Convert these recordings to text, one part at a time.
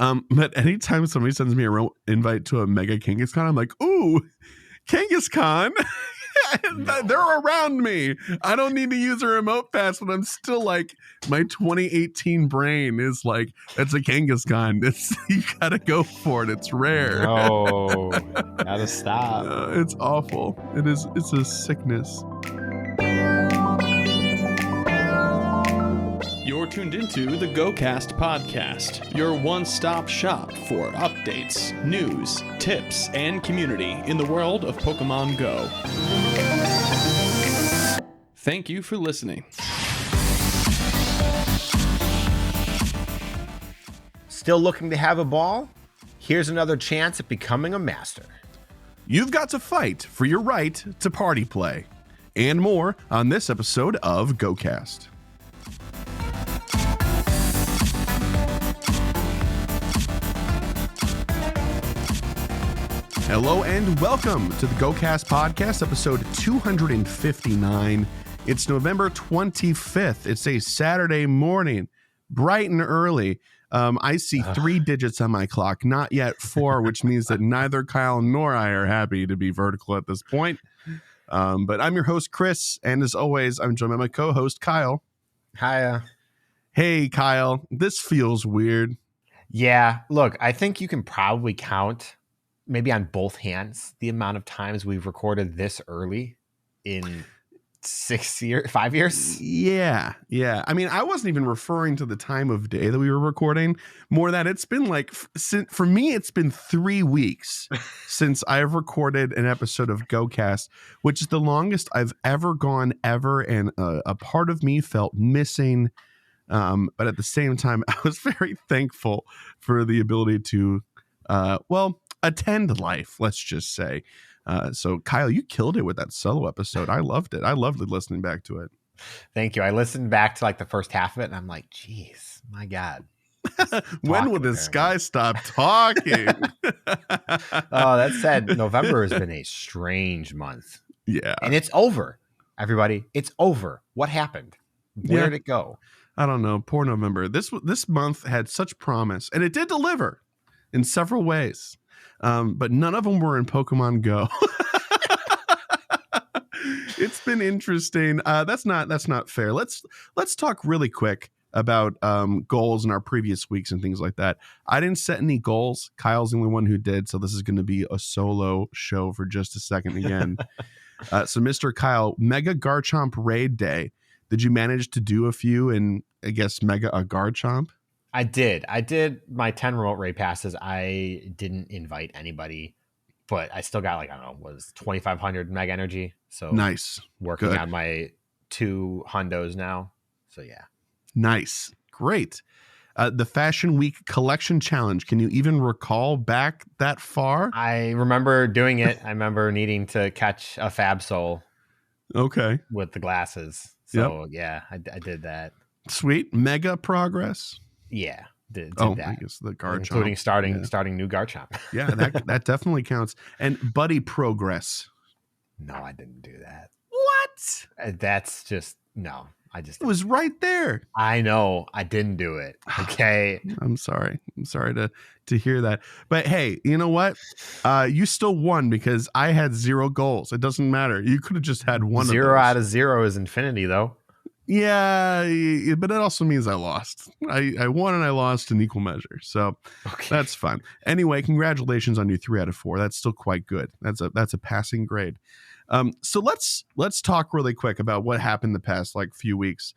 But anytime somebody sends me a invite to a Mega Kangaskhan, I'm like, ooh, Kangaskhan. No. They're around me. I don't need to use a remote pass, but I'm still like, my 2018 brain is like, that's a Kangaskhan. You gotta go for it. It's rare. No, gotta stop. It's awful. It's a sickness. You're tuned into the GoCast podcast, your one-stop shop for updates, news, tips, and community in the world of Pokemon Go. Thank you for listening. Still looking to have a ball? Here's another chance at becoming a master. You've got to fight for your right to party play. And more on this episode of GoCast. Hello and welcome to the GoCast podcast, episode 259. It's November 25th. It's a Saturday morning, bright and early. I see 3 digits on my clock, not yet 4, which means that neither Kyle nor I are happy to be vertical at this point. But I'm your host, Chris, and as always, I'm joined by my co-host, Kyle. Hiya. Hey, Kyle, this feels weird. Yeah, look, I think you can probably count, maybe on both hands, the amount of times we've recorded this early in 5 years. Yeah. I mean, I wasn't even referring to the time of day that we were recording. More that it's been like, for me, it's been 3 weeks since I've recorded an episode of GoCast, which is the longest I've ever gone ever. And a part of me felt missing. But at the same time, I was very thankful for the ability to, attend life, let's just say. So Kyle, you killed it with that solo episode. I loved it. I loved listening back to it. Thank you. I listened back to like the first half of it and I'm like, geez, my God. When will this guy stop talking? Oh, that said, November has been a strange month. Yeah. And it's over, everybody. It's over. What happened? Where did it go? I don't know. Poor November. This month had such promise, and it did deliver in several ways. But none of them were in Pokemon Go. It's been interesting. That's not fair. Let's talk really quick about goals in our previous weeks and things like that. I didn't set any goals. Kyle's the only one who did, so this is going to be a solo show for just a second again. So Mr. Kyle, Mega Garchomp Raid Day. Did you manage to do a few and I guess Mega a Garchomp? I did my 10 remote raid passes. I didn't invite anybody, but I still got like, I don't know, was 2,500 Mega Energy. So nice. Working on my 2 hundos now. So yeah. Nice. Great. The Fashion Week Collection Challenge. Can you even recall back that far? I remember doing it. I remember needing to catch a Fabsoul. Okay. With the glasses. So yeah, I did that. Sweet. Mega progress. Yeah, did that. I guess the Garchomp, including starting new Garchomp. Yeah, that definitely counts. And Buddy progress. No, I didn't do that. What? That's just no. It was right there. I know. I didn't do it. Okay. I'm sorry to hear that. But hey, you know what? You still won because I had 0 goals. It doesn't matter. You could have just had one. 0 out of 0 is infinity, though. Yeah, but it also means I lost. I won and I lost in equal measure. So That's fine. Anyway, congratulations on your 3 out of 4. That's still quite good. That's a passing grade. So let's talk really quick about what happened the past like few weeks.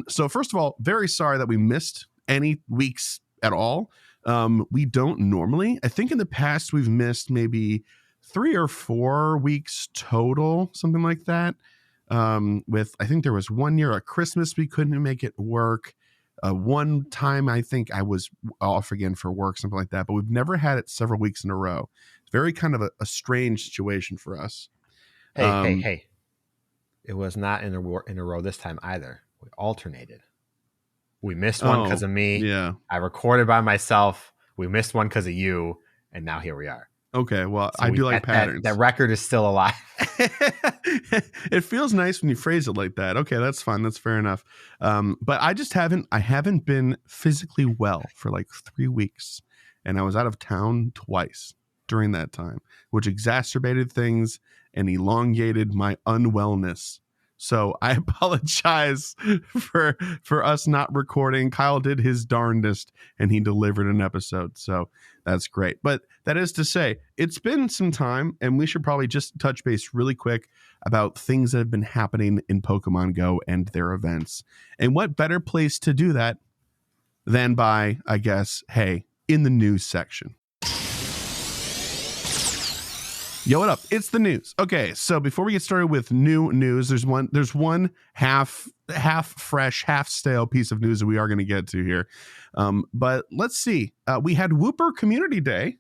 So first of all, very sorry that we missed any weeks at all. We don't normally. I think in the past we've missed maybe 3 or 4 weeks total, something like that. I think there was 1 year at Christmas we couldn't make it work. One time I think I was off again for work, something like that. But we've never had it several weeks in a row. It's very kind of a strange situation for us. Hey. It was not in a row this time either. We alternated. We missed one because of me. Yeah. I recorded by myself. We missed one because of you. And now here we are. Okay, well, So I do like that patterns. That record is still alive. It feels nice when you phrase it like that. Okay, that's fine. That's fair enough. But I haven't been physically well for like 3 weeks, and I was out of town twice during that time, which exacerbated things and elongated my unwellness. So I apologize for us not recording. Kyle did his darndest and he delivered an episode. So that's great. But that is to say, it's been some time and we should probably just touch base really quick about things that have been happening in Pokemon Go and their events. And what better place to do that than by, I guess, hey, in the news section. Yo, what up? It's the news. Okay, so before we get started with new news, there's one half fresh, half stale piece of news that we are going to get to here. But let's see. We had Wooper Community Day.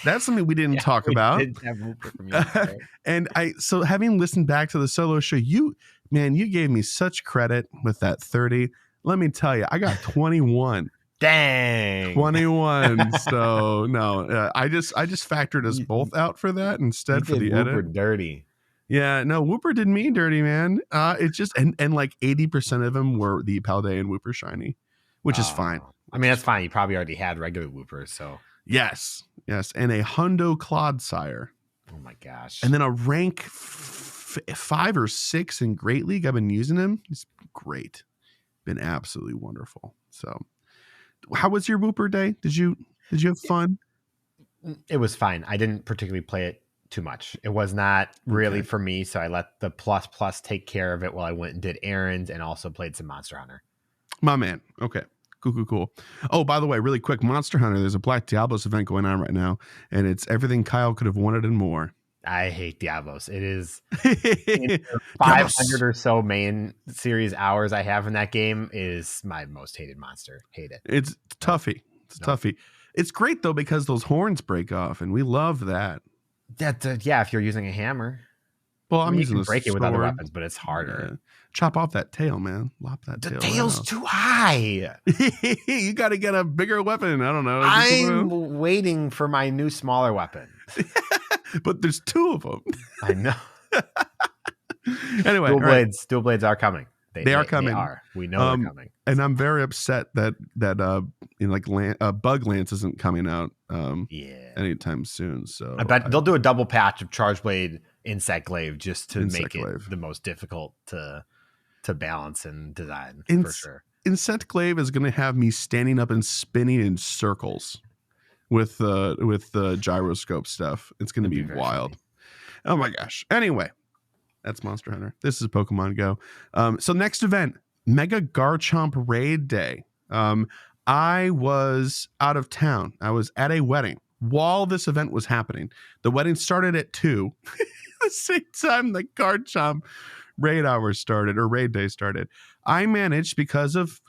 That's something we didn't talk about. Did have Wooper Community Day. And so having listened back to the solo show, you gave me such credit with that 30. Let me tell you, I got 21. Dang. 21. So no, I just factored us both out for that instead for the Wooper edit. dirty. Yeah, no, Wooper did me dirty, man. It's just and like 80% of them were the Paldean Wooper shiny, which is fine. I mean, that's fine. You probably already had regular Woopers, so yes, and a Hundo Clodsire. Oh my gosh. And then a rank 5 or 6 in Great League. I've been using him. He's great. Been absolutely wonderful. So how was your Wooper day? Did you have fun? It was fine. I didn't particularly play it too much. It was not really for me, so I let the plus take care of it while I went and did errands and also played some Monster Hunter. My man. Okay. Cool. Oh, by the way, really quick, Monster Hunter, there's a Black Diablos event going on right now, and it's everything Kyle could have wanted and more. I hate Diablos. It is 500 or so main series hours I have in that game is my most hated monster. Hate it. It's toughy. Toughy. It's great though because those horns break off, and we love that. Yeah, if you're using a hammer. Well, I'm using you can break sword. it with other weapons, but it's harder. Yeah. Chop off that tail, man. Lop that tail. The tail's too high. You got to get a bigger weapon. I don't know. I'm waiting for my new smaller weapon. But there's 2 of them. I know. Anyway, dual blades are coming. They are coming. They are. We know they're coming. And I'm very upset that Bug Lance isn't coming out anytime soon. So I bet they'll do a double patch of Charge Blade Insect Glaive just to make it the most difficult to balance and design for sure. Insect Glaive is going to have me standing up and spinning in circles with the gyroscope stuff. It's going to be wild. Funny. Oh my gosh. Anyway, that's Monster Hunter. This is Pokemon Go. So next event, Mega Garchomp Raid Day. I was out of town. I was at a wedding while this event was happening. The wedding started at 2. The same time the Garchomp raid hours started, or raid day started. I managed because of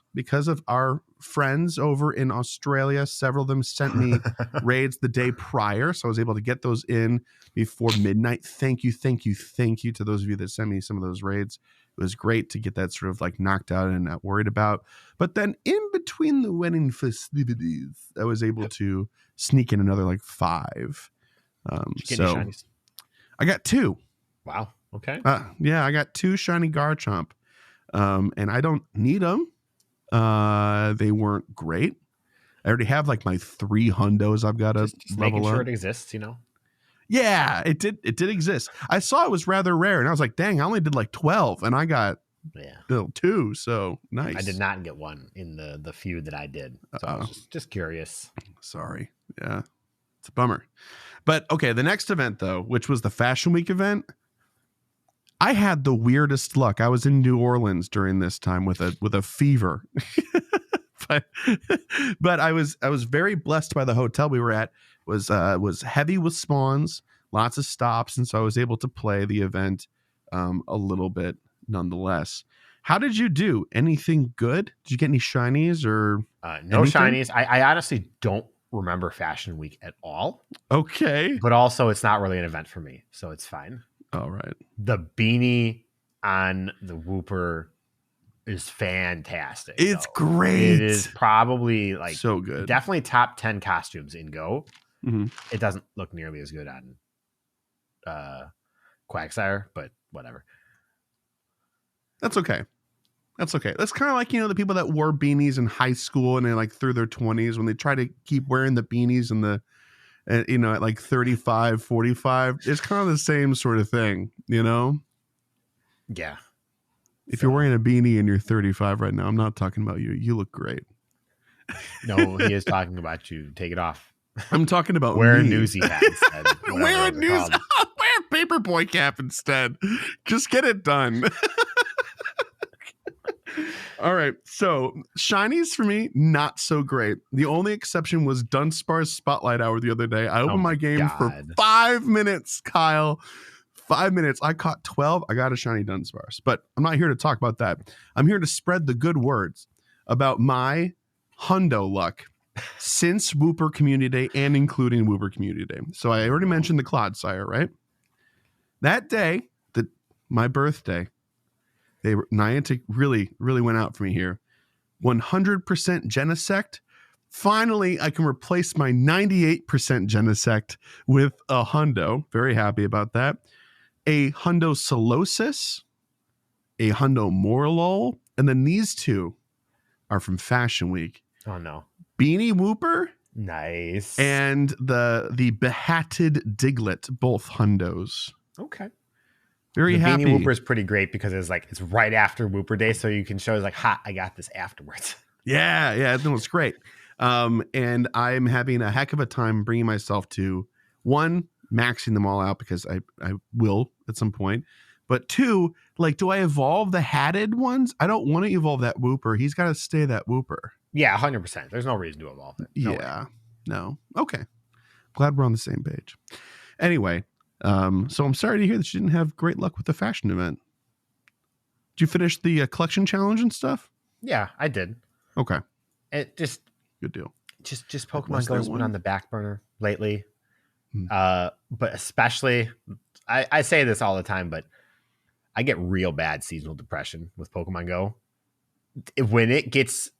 our friends over in Australia. Several of them sent me raids the day prior, so I was able to get those in before midnight. Thank you to those of you that sent me some of those raids. It was great to get that sort of like knocked out and not worried about. But then in between the wedding festivities, I was able to sneak in another like 5. So I got 2. Wow. Okay. Yeah, I got 2 shiny Garchomp. And I don't need them. They weren't great. I already have like my 3 hundos I've got to level making up. Sure it exists, you know? Yeah, it did exist. I saw it was rather rare, and I was like, dang, I only did like 12, and I got 2, so nice. I did not get one in the few that I did. So I was just curious. Sorry. Yeah. It's a bummer. But okay, the next event though, which was the Fashion Week event, I had the weirdest luck. I was in New Orleans during this time with a fever. but I was very blessed by the hotel we were at. Was heavy with spawns, lots of stops, and so I was able to play the event a little bit nonetheless. How did you do? Anything good? Did you get any shinies or no anything? Shinies? I honestly don't remember Fashion Week at all. Okay. But also it's not really an event for me, so it's fine. All right. The beanie on the Wooper is fantastic. It's great. It is probably like so good. Definitely top 10 costumes in Go. Mhm. It doesn't look nearly as good on Quagsire, but whatever. That's okay. That's okay. That's kind of like, the people that wore beanies in high school and they're like through their 20s when they try to keep wearing the beanies and at like 35, 45. It's kind of the same sort of thing, Yeah. If you're wearing a beanie and you're 35 right now, I'm not talking about you. You look great. No, he is talking about you. Take it off. I'm talking about wear a me. newsy hat instead. Wear a wear a paperboy cap instead. Just get it done. All right. So shinies for me, not so great. The only exception was Dunsparce Spotlight Hour the other day. I opened my game for 5 minutes, Kyle. 5 minutes. I caught 12. I got a shiny Dunsparce. But I'm not here to talk about that. I'm here to spread the good words about my hundo luck since Wooper Community Day and including Wooper Community Day. So I already mentioned the Clodsire, right? That day, my birthday, Niantic really, really went out for me here. 100% Genesect. Finally, I can replace my 98% Genesect with a hundo. Very happy about that. A hundo Solosis, a hundo Morlul, and then these two are from Fashion Week. Oh no. Beanie Wooper. Nice. And the Behatted Diglett, both hundos. Okay. Very happy. Beanie Wooper is pretty great because it's right after Wooper Day, so you can show like, "Ha, I got this afterwards." Yeah, no, it's great. And I'm having a heck of a time bringing myself to one, maxing them all out because I will at some point. But two, like, do I evolve the hatted ones? I don't want to evolve that Wooper. He's got to stay that Wooper. Yeah, 100%. There's no reason to evolve it. No. Okay. Glad we're on the same page. Anyway, so I'm sorry to hear that you didn't have great luck with the fashion event. Did you finish the collection challenge and stuff? Yeah, I did. Okay. It just good deal. Just Pokemon Go's been on the back burner lately. But especially, I say this all the time, but I get real bad seasonal depression with Pokemon Go. When it gets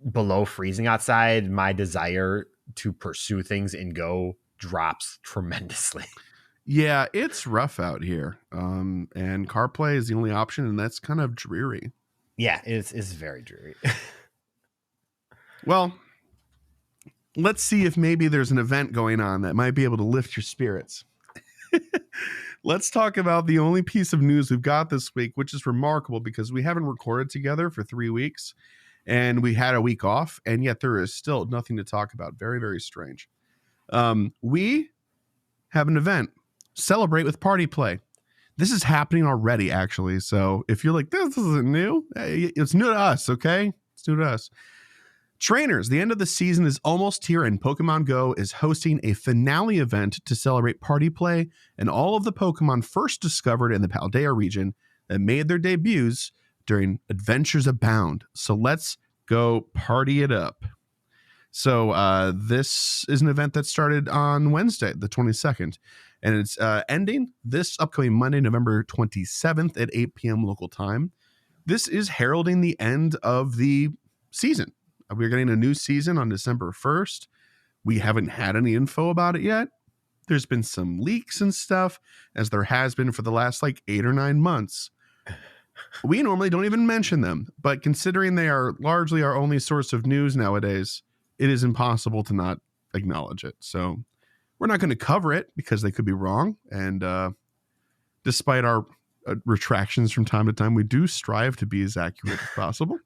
below freezing outside, my desire to pursue things in Go drops tremendously. Yeah, it's rough out here. And CarPlay is the only option, and that's kind of dreary. Yeah, it's very dreary. Well, let's see if maybe there's an event going on that might be able to lift your spirits. Let's talk about the only piece of news we've got this week, which is remarkable because we haven't recorded together for 3 weeks and we had a week off, and yet there is still nothing to talk about. Very, very strange. We have an event. Celebrate with Party Play. This is happening already, actually. So if you're like, this isn't new, it's new to us, okay? It's new to us. Trainers, the end of the season is almost here, and Pokemon Go is hosting a finale event to celebrate Party Play and all of the Pokemon first discovered in the Paldea region that made their debuts during Adventures Abound. So let's go party it up. So this is an event that started on Wednesday, the 22nd, and it's ending this upcoming Monday, November 27th at 8 p.m. local time. This is heralding the end of the season. We're getting a new season on December 1st. We haven't had any info about it yet. There's been some leaks and stuff, as there has been for the last 8 or 9 months. We normally don't even mention them, but considering they are largely our only source of news nowadays, it is impossible to not acknowledge it. So we're not going to cover it because they could be wrong. And despite our retractions from time to time, we do strive to be as accurate as possible.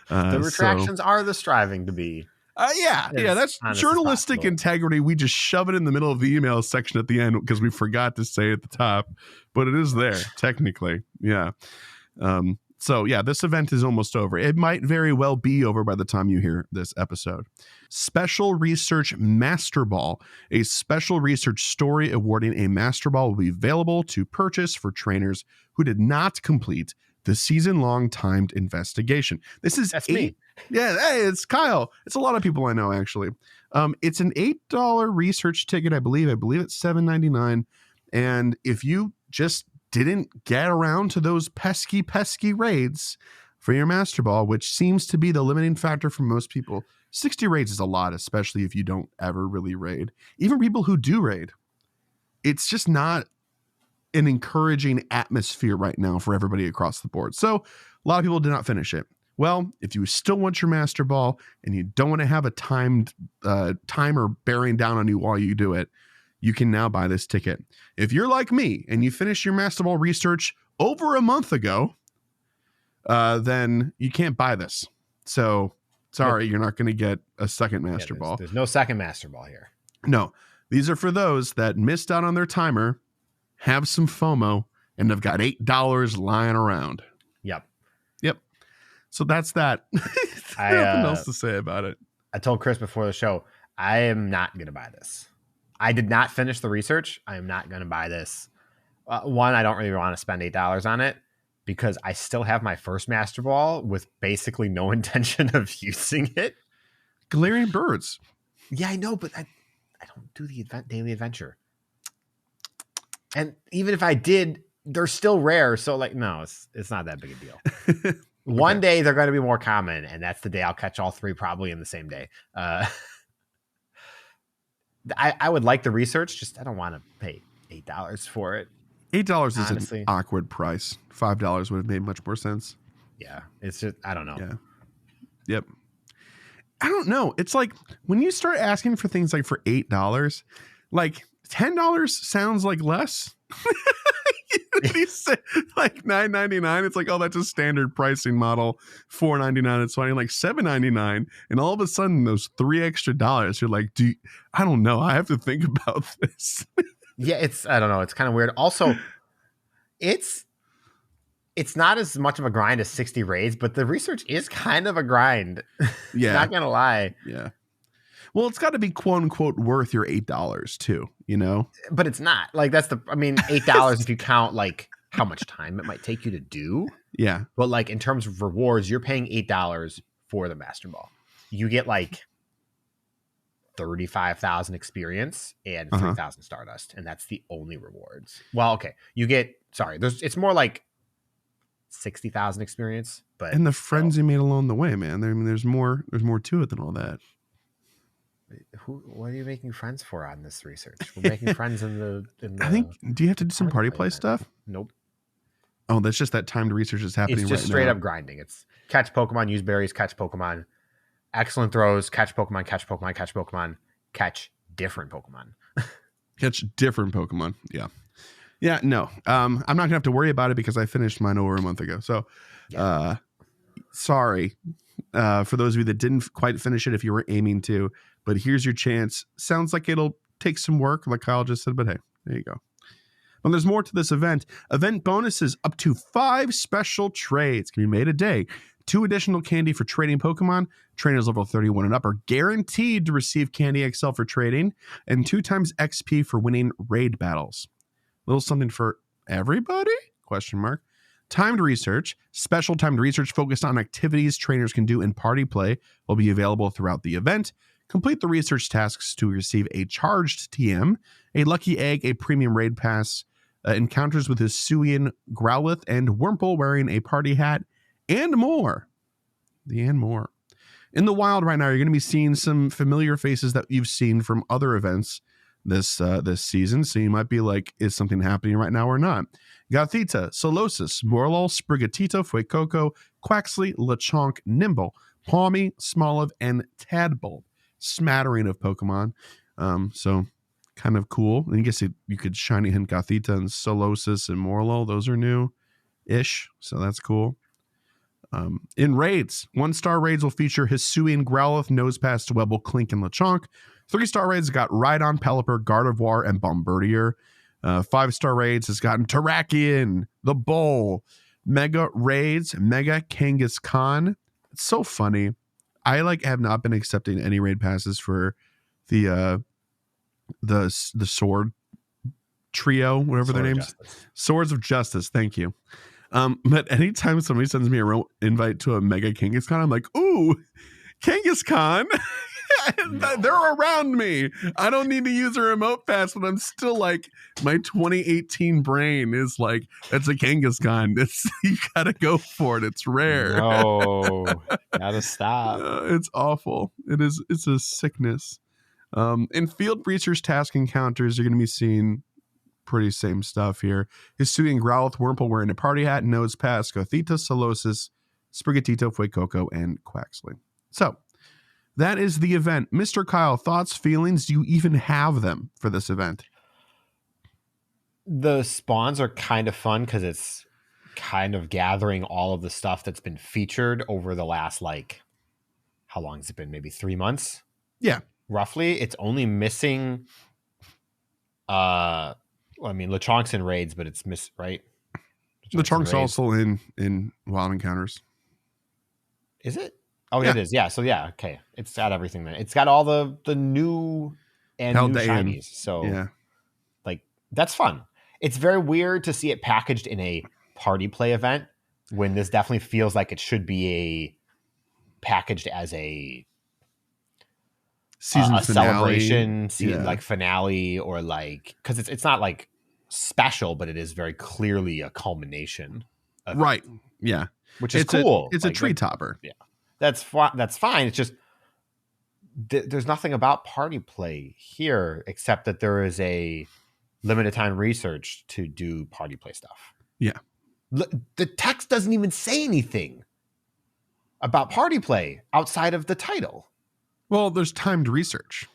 The retractions are the striving to be. Yeah, that's journalistic integrity. We just shove it in the middle of the email section at the end because we forgot to say at the top, but it is there technically. Yeah. So yeah, this event is almost over. It might very well be over by the time you hear this episode. Special Research Master Ball. A special research story awarding a Master Ball will be available to purchase for trainers who did not complete the season-long timed investigation. This is me. Yeah, hey, it's Kyle. It's a lot of people I know, actually. It's an $8 research ticket, I believe. I believe it's $7.99. And if you just didn't get around to those pesky raids for your Master Ball, which seems to be the limiting factor for most people, 60 raids is a lot, especially if you don't ever really raid. Even people who do raid, it's just not an encouraging atmosphere right now for everybody across the board. So a lot of people did not finish it. Well, if you still want your Master Ball and you don't want to have a timed timer bearing down on you while you do it, you can now buy this ticket. If you're like me and you finished your Master Ball research over a month ago, then you can't buy this. So sorry, you're not going to get a second Master Ball. There's no second Master Ball here. No, these are for those that missed out on their timer, have some FOMO, and have got $8 lying around. Yep. So that's that. Nothing else to say about it. I told Chris before the show, I am not going to buy this. I did not finish the research. I am not going to buy this. One, I don't really want to spend $8 on it because I still have my first Master Ball with basically no intention of using it. Galarian Birds. Yeah, I know, but I don't do the daily adventure. And even if I did, they're still rare. So like, no, it's not that big a deal. One day they're going to be more common, and that's the day I'll catch all three probably in the same day. I would like the research, just I don't want to pay $8 for it. $8 is an awkward price. $5 would have made much more sense. Yeah, it's just I don't know. Yeah. Yep. I don't know. It's like when you start asking for things like for $8, like $10 sounds like less. You say like $9.99, it's like, oh, that's a standard pricing model. $4.99, it's funny, like $7.99, and all of a sudden those $3 extra, you're like, I don't know, I have to think about this. Yeah, I don't know, it's kind of weird. Also, it's not as much of a grind as 60 raids, but the research is kind of a grind. Yeah, not gonna lie. Yeah. Well, it's got to be quote unquote worth your $8 too, you know? But it's not. Like $8 if you count like how much time it might take you to do. Yeah. But like in terms of rewards, you're paying $8 for the Master Ball. You get like 35,000 experience and 3,000 Stardust, and that's the only rewards. Well, okay. It's more like 60,000 experience, but and the friends you made along the way, man. I mean, there's more to it than all that. What are you making friends for on this research? We're making friends in the I think, do you have to do some party play stuff? Nope. Oh, that's just that timed research is happening right now. It's just straight up grinding. It's catch Pokemon, use berries, catch Pokemon, excellent throws, catch Pokemon, catch Pokemon, catch Pokemon, catch different Pokemon. Catch different Pokemon. Yeah. Yeah, no. I'm not going to have to worry about it because I finished mine over a month ago. So, sorry for those of you that didn't quite finish it if you were aiming to. But here's your chance. Sounds like it'll take some work, like Kyle just said, but hey, there you go. Well, there's more to this event. Event bonuses, up to 5 special trades can be made a day. 2 additional candy for trading Pokemon. Trainers level 31 and up are guaranteed to receive Candy XL for trading, and 2 times XP for winning raid battles. A little something for everybody? Question mark. Timed research. Special timed research focused on activities trainers can do in party play will be available throughout the event. Complete the research tasks to receive a charged TM, a lucky egg, a premium raid pass, encounters with Hisuian, Growlithe, and Wurmple wearing a party hat, and more. In the wild right now, you're going to be seeing some familiar faces that you've seen from other events this season. So you might be like, is something happening right now or not? Gothita, Solosis, Morlul, Sprigatito, Fuecoco, Quaxley, Lechonk, Nimble, Pawmi, Smoliv, and Tadpole. Smattering of Pokemon. So kind of cool. And I guess you could shiny hint Gothita and Solosis and Morlul. Those are new-ish. So that's cool. In raids, 1-star raids will feature Hisuian, Growlithe, Nosepass, Dwebble, Klink, and Lechonk. 3-star raids got Rhydon, Pelipper, Gardevoir, and Bombardier. 5-star raids has gotten Terrakion, the Bull. Mega raids, Mega Kangaskhan. It's so funny. I have not been accepting any raid passes for the sword trio, whatever their names. Swords of Justice. Thank you. But anytime somebody sends me a invite to a Mega Kangaskhan, I'm like, ooh, Kangaskhan. They're around me. I don't need to use a remote pass, but I'm still like, my 2018 brain is like, it's a Kangaskhan. You gotta go for it. It's rare. No, gotta stop. It's awful. It's a sickness. In field research task encounters, you're going to be seeing pretty same stuff here. Hisui and Growlithe Wurmple wearing a party hat, Nose Pass, Gothita, Solosis, Sprigatito, Fuecoco, and Quaxley. So that is the event. Mr. Kyle, thoughts, feelings? Do you even have them for this event? The spawns are kind of fun because it's kind of gathering all of the stuff that's been featured over the last, like, how long has it been? Maybe 3 months? Yeah. Roughly. It's only missing, Lechonk's in raids, but it's right? Lechonk's also in Wild Encounters. Is it? Oh, yeah. It is. Yeah. So, yeah. Okay. It's got everything then. It's got all the new and new shinies. So, yeah. Like, that's fun. It's very weird to see it packaged in a party play event when this definitely feels like it should be packaged as a season finale. Celebration, like finale, or like, because it's not like special, but it is very clearly a culmination. Right. Yeah. Which is cool. It's like, a tree topper. Yeah. That's fine. It's just there's nothing about party play here except that there is a limited time research to do party play stuff. Yeah. The text doesn't even say anything about party play outside of the title. Well, there's timed research.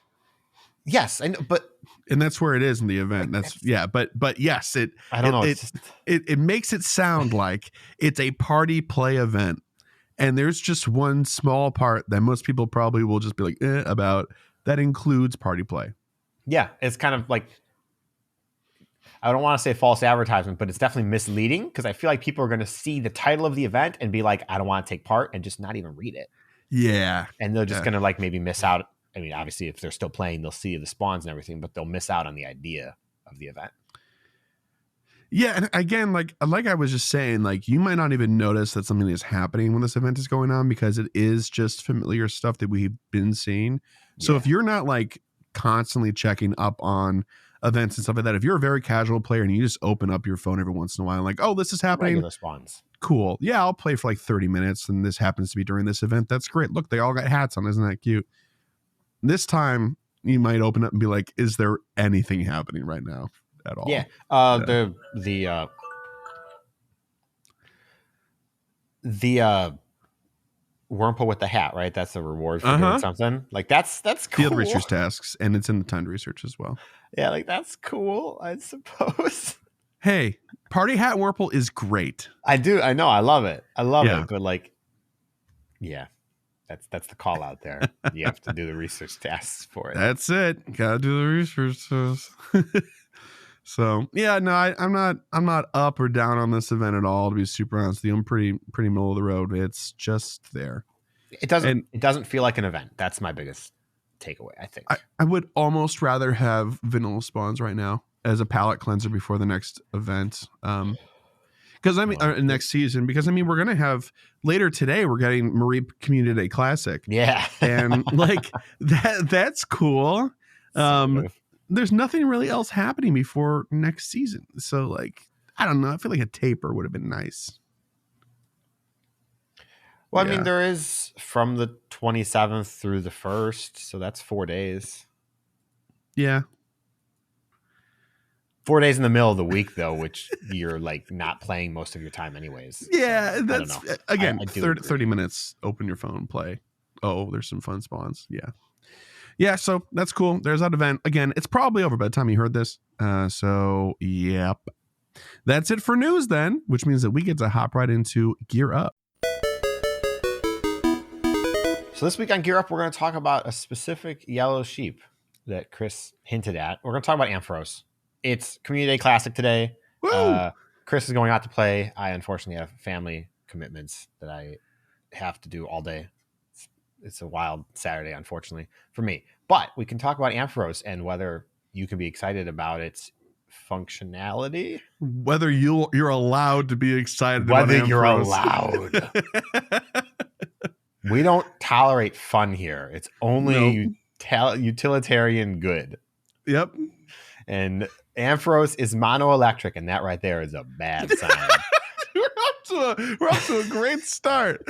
Yes, and that's where it is in the event. But yes, I don't know. It makes it sound like it's a party play event, and there's just one small part that most people probably will just be like about that includes party play. Yeah, it's kind of like, I don't want to say false advertisement, but it's definitely misleading because I feel like people are going to see the title of the event and be like, I don't want to take part, and just not even read it. Yeah. And they're just going to like maybe miss out. I mean, obviously, if they're still playing, they'll see the spawns and everything, but they'll miss out on the idea of the event. Yeah, and again, like I was just saying, like, you might not even notice that something is happening when this event is going on because it is just familiar stuff that we've been seeing. So if you're not like constantly checking up on events and stuff like that, if you're a very casual player and you just open up your phone every once in a while, like, oh, this is happening. Regular spawns. Cool. Yeah, I'll play for like 30 minutes and this happens to be during this event. That's great. Look, they all got hats on. Isn't that cute? This time you might open up and be like, is there anything happening right now at all? Yeah. The Wurmple with the hat, right? That's the reward for doing something. Like that's cool. Field research tasks, and it's in the timed research as well. Yeah, like that's cool, I suppose. Hey, Party Hat Wurmple is great. I do. I know. I love it. But like, yeah, that's the call out there. You have to do the research tasks for it. That's it. Gotta do the research tasks. So yeah, no, I'm not up or down on this event at all. To be super honest with you, I'm pretty middle of the road. It's just there. It doesn't feel like an event. That's my biggest takeaway, I think. I would almost rather have vanilla spawns right now as a palate cleanser before the next event. Because next season, because we're gonna have later today. We're getting Marie Community Day Classic. Yeah, and like that's cool. There's nothing really else happening before next season. So like, I don't know. I feel like a taper would have been nice. Well, I mean, there is from the 27th through the 1st. So that's 4 days. Yeah. 4 days in the middle of the week, though, which you're like not playing most of your time anyways. Yeah. So, that's again, I 30 minutes, open your phone, play. Oh, there's some fun spawns. Yeah. Yeah, so that's cool. There's that event. Again, it's probably over by the time you heard this. So, yep. That's it for news then, which means that we get to hop right into Gear Up. So this week on Gear Up, we're going to talk about a specific yellow sheep that Chris hinted at. We're going to talk about Ampharos. It's Community Day Classic today. Chris is going out to play. I unfortunately have family commitments that I have to do all day. It's a wild Saturday, unfortunately, for me. But we can talk about Ampharos and whether you can be excited about its functionality. Whether you're allowed to be excited whether about you're Ampharos. allowed. We don't tolerate fun here. It's only utilitarian good. Yep. And Ampharos is monoelectric, and that right there is a bad sign. We're off to a great start.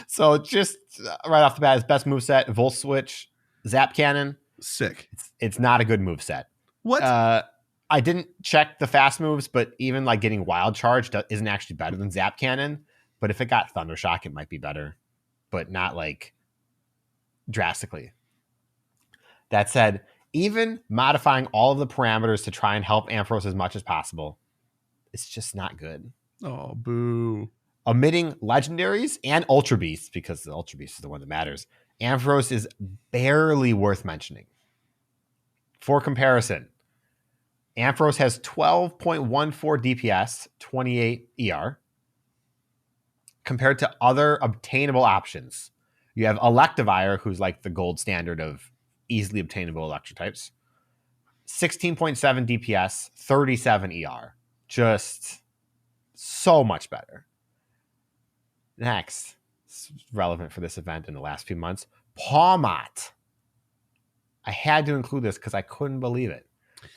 So just right off the bat, his best moveset, Volt Switch, Zap Cannon. Sick. It's not a good moveset. What? I didn't check the fast moves, but even like getting Wild Charge isn't actually better than Zap Cannon. But if it got Thunder Shock, it might be better, but not like drastically. That said, even modifying all of the parameters to try and help Ampharos as much as possible, it's just not good. Oh, boo. Omitting legendaries and Ultra Beasts, because the Ultra Beast is the one that matters, Ampharos is barely worth mentioning. For comparison, Ampharos has 12.14 DPS, 28 ER, compared to other obtainable options. You have Electivire, who's like the gold standard of easily obtainable electric types. 16.7 DPS, 37 ER. Just so much better. Next, it's relevant for this event in the last few months, Pawmot. I had to include this because I couldn't believe it.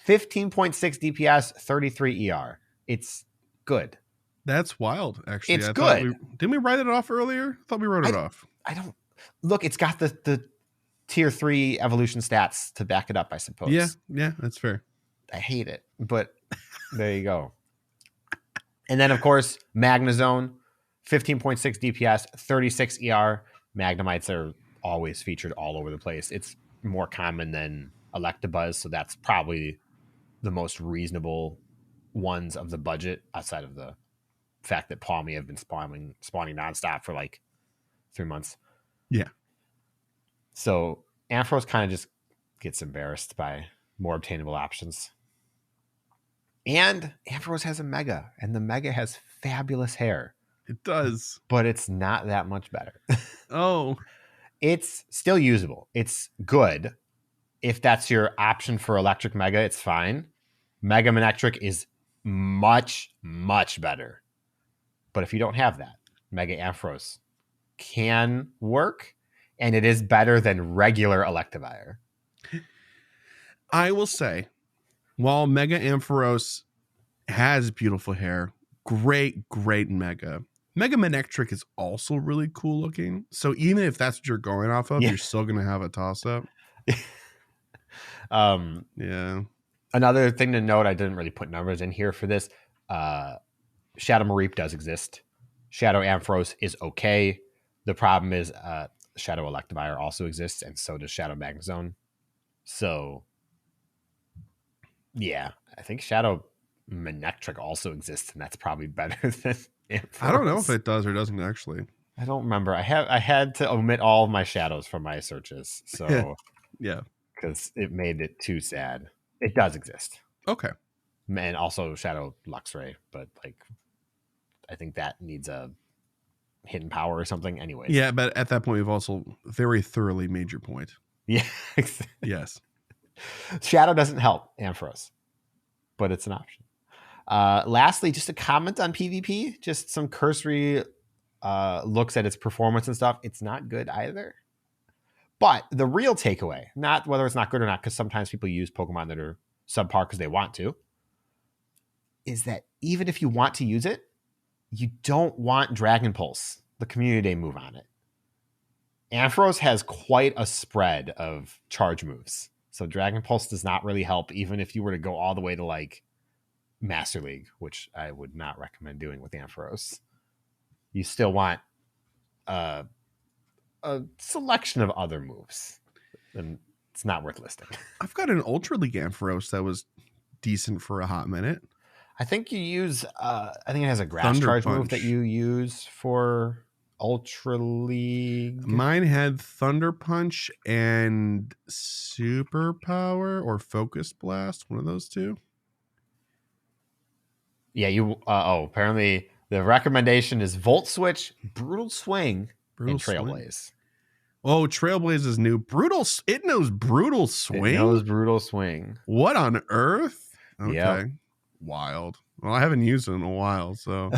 15.6 DPS, 33 ER. It's good. That's wild, actually. It's good. Didn't we write it off earlier? I thought we wrote it off. I don't... Look, it's got the tier 3 evolution stats to back it up, I suppose. Yeah, that's fair. I hate it, but there you go. And then, of course, Magnezone, 15.6 DPS, 36 ER. Magnemites are always featured all over the place. It's more common than Electabuzz, so that's probably the most reasonable ones of the budget, outside of the fact that Pawmi have been spawning nonstop for like 3 months. Yeah. So Ampharos kind of just gets embarrassed by more obtainable options. And Ampharos has a Mega, and the Mega has fabulous hair. It does. But it's not that much better. Oh. It's still usable. It's good. If that's your option for Electric Mega, it's fine. Mega Manectric is much, much better. But if you don't have that, Mega Ampharos can work, and it is better than regular Electivire. I will say, while Mega Ampharos has beautiful hair, great Mega Manectric is also really cool looking. So even if that's what you're going off of, you're still going to have a toss-up. Yeah. Another thing to note, I didn't really put numbers in here for this. Shadow Mareep does exist. Shadow Ampharos is okay. The problem is Shadow Electivire also exists, and so does Shadow Magnezone. So, yeah, I think Shadow Manectric also exists, and that's probably better than Ampharos. I don't know if it does or doesn't actually. I don't remember. I had to omit all of my shadows from my searches. So yeah, because it made it too sad. It does exist. Okay. And also Shadow Luxray, but like I think that needs a hidden power or something. Anyways. Yeah, but at that point we've also very thoroughly made your point. Yeah. Yes. Shadow doesn't help Ampharos, but it's an option. Lastly, just a comment on PvP, just some cursory looks at its performance and stuff. It's not good either. But the real takeaway, not whether it's not good or not, because sometimes people use Pokemon that are subpar because they want to, is that even if you want to use it, you don't want Dragon Pulse, the Community Day move on it. Ampharos has quite a spread of charge moves. So Dragon Pulse does not really help, even if you were to go all the way to like Master League, which I would not recommend doing with Ampharos. You still want a selection of other moves, and it's not worth listing. I've got an Ultra League Ampharos that was decent for a hot minute. I think you use I think it has a grass charge move that you use for Ultra League. Mine had Thunder Punch and Superpower or Focus Blast, one of those two. Yeah, you apparently the recommendation is Volt Switch, Brutal Swing, and Trailblaze. Oh, Trailblaze is new. It knows Brutal Swing. It knows Brutal Swing. What on earth? Okay. Yep. Wild. Well, I haven't used it in a while, so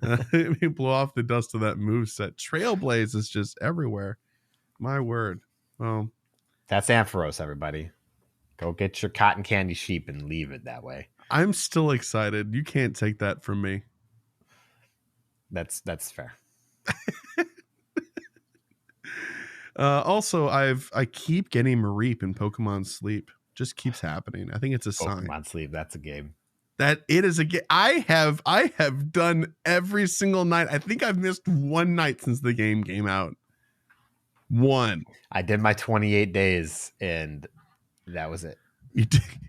let me blow off the dust of that moveset. Trailblaze is just everywhere. My word. Well, that's Ampharos, everybody. Go get your cotton candy sheep and leave it that way. I'm still excited. You can't take that from me. That's fair. Also, I keep getting Mareep in Pokemon Sleep. Just keeps happening. I think it's a sign. Pokemon Sleep. That's a game. That it is a game. I have done every single night. I think I've missed one night since the game came out. One. I did my 28 days, and that was it.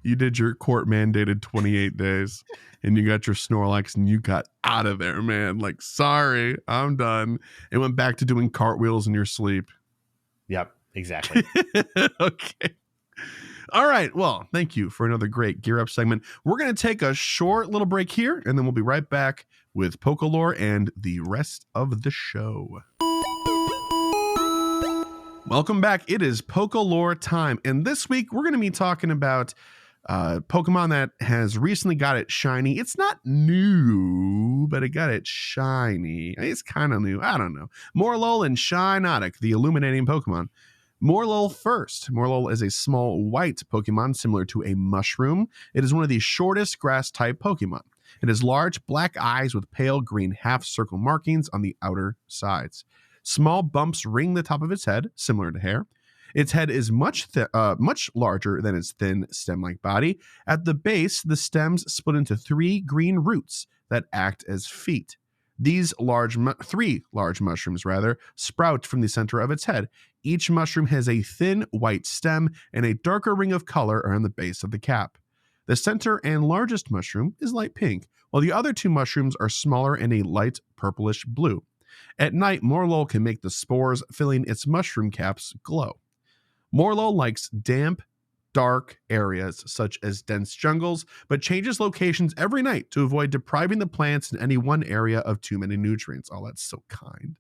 You did your court mandated 28 days, and you got your Snorlax, and you got out of there, man. Like, sorry, I'm done. And went back to doing cartwheels in your sleep. Yep, exactly. Okay. All right. Well, thank you for another great Gear Up segment. We're going to take a short little break here, and then we'll be right back with Pokelore and the rest of the show. Welcome back. It is Pokelore time, and this week we're going to be talking about Pokemon that has recently got it shiny. It's not new, but it got it shiny. It's kind of new. I don't know. Morelull and Shiinotic, the illuminating Pokemon. Morelull first. Morelull is a small white Pokemon similar to a mushroom. It is one of the shortest grass-type Pokemon. It has large black eyes with pale green half-circle markings on the outer sides. Small bumps ring the top of its head, similar to hair. Its head is much larger than its thin stem-like body. At the base, the stems split into 3 green roots that act as feet. These three large mushrooms, sprout from the center of its head. Each mushroom has a thin white stem and a darker ring of color around the base of the cap. The center and largest mushroom is light pink, while the other 2 mushrooms are smaller and a light purplish blue. At night, Morelull can make the spores filling its mushroom caps glow. Morelull likes damp, dark areas such as dense jungles, but changes locations every night to avoid depriving the plants in any one area of too many nutrients. Oh, that's so kind.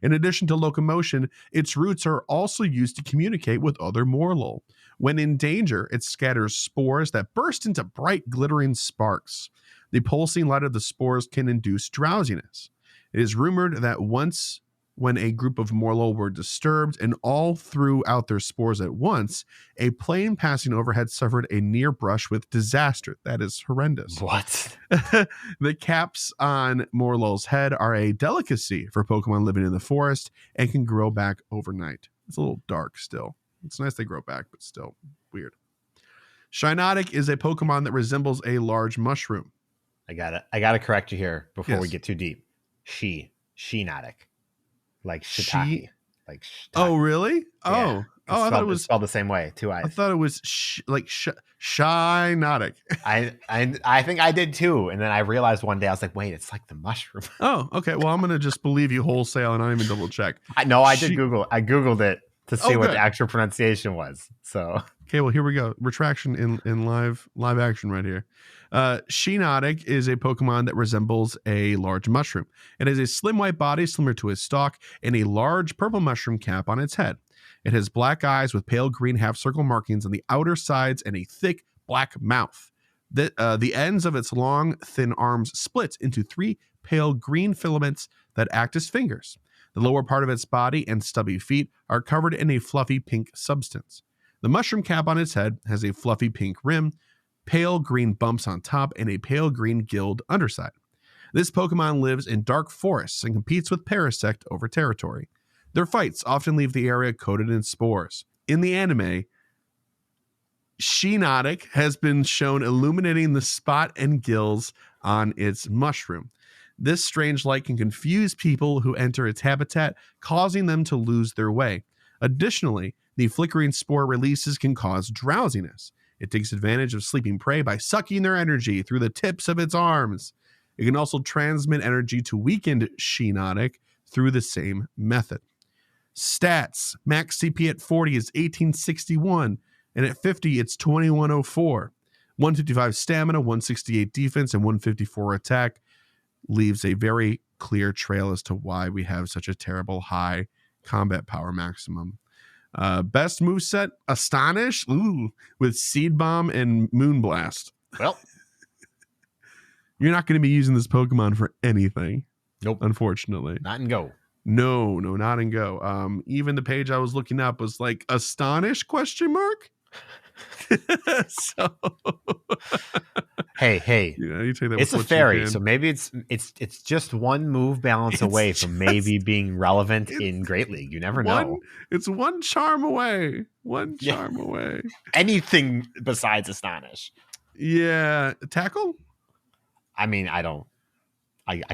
In addition to locomotion, its roots are also used to communicate with other Morelull. When in danger, it scatters spores that burst into bright, glittering sparks. The pulsing light of the spores can induce drowsiness. It is rumored that once, when a group of Morelull were disturbed and all threw out their spores at once, a plane passing overhead suffered a near brush with disaster. That is horrendous. What? The caps on Morelull's head are a delicacy for Pokemon living in the forest and can grow back overnight. It's a little dark still. It's nice they grow back, but still weird. Shiinotic is a Pokemon that resembles a large mushroom. I gotta correct you here before we get too deep. Shiinotic. Like shiitake. Like shiitake. Oh, really? Yeah. I thought it was spelled the same way, 2 eyes. I thought it was Shiinotic. I think I did too, and then I realized one day I was like, wait, it's like the mushroom. Oh, okay. Well, I'm gonna just believe you wholesale and not even double check. I did Google. I googled it to see what the actual pronunciation was. So okay, well here we go. Retraction in live action right here. Shiinotic is a Pokemon that resembles a large mushroom. It has a slim white body similar to a stalk and a large purple mushroom cap on its head. It has black eyes with pale green half-circle markings on the outer sides and a thick black mouth. The ends of its long, thin arms split into 3 pale green filaments that act as fingers. The lower part of its body and stubby feet are covered in a fluffy pink substance. The mushroom cap on its head has a fluffy pink rim, pale green bumps on top, and a pale green gilled underside. This Pokemon lives in dark forests and competes with Parasect over territory. Their fights often leave the area coated in spores. In the anime, Shiinotic has been shown illuminating the spot and gills on its mushroom. This strange light can confuse people who enter its habitat, causing them to lose their way. Additionally, the flickering spore releases can cause drowsiness. It takes advantage of sleeping prey by sucking their energy through the tips of its arms. It can also transmit energy to weakened Shiinotic through the same method. Stats: max CP at 40 is 1861, and at 50 it's 2104. 155 stamina, 168 defense, and 154 attack. Leaves a very clear trail as to why we have such a terrible high combat power maximum. Best moveset, Astonish, with Seed Bomb and Moonblast. Well, You're not going to be using this Pokemon for anything. Nope. Unfortunately. Not in Go. No, not in Go. Even the page I was looking up was like Astonish ? So hey. You take that. It's a fairy, so maybe it's just one move balance away from maybe being relevant in Great League. You never know. It's one charm away. One charm away. Anything besides Astonish. Yeah, Tackle. I mean, I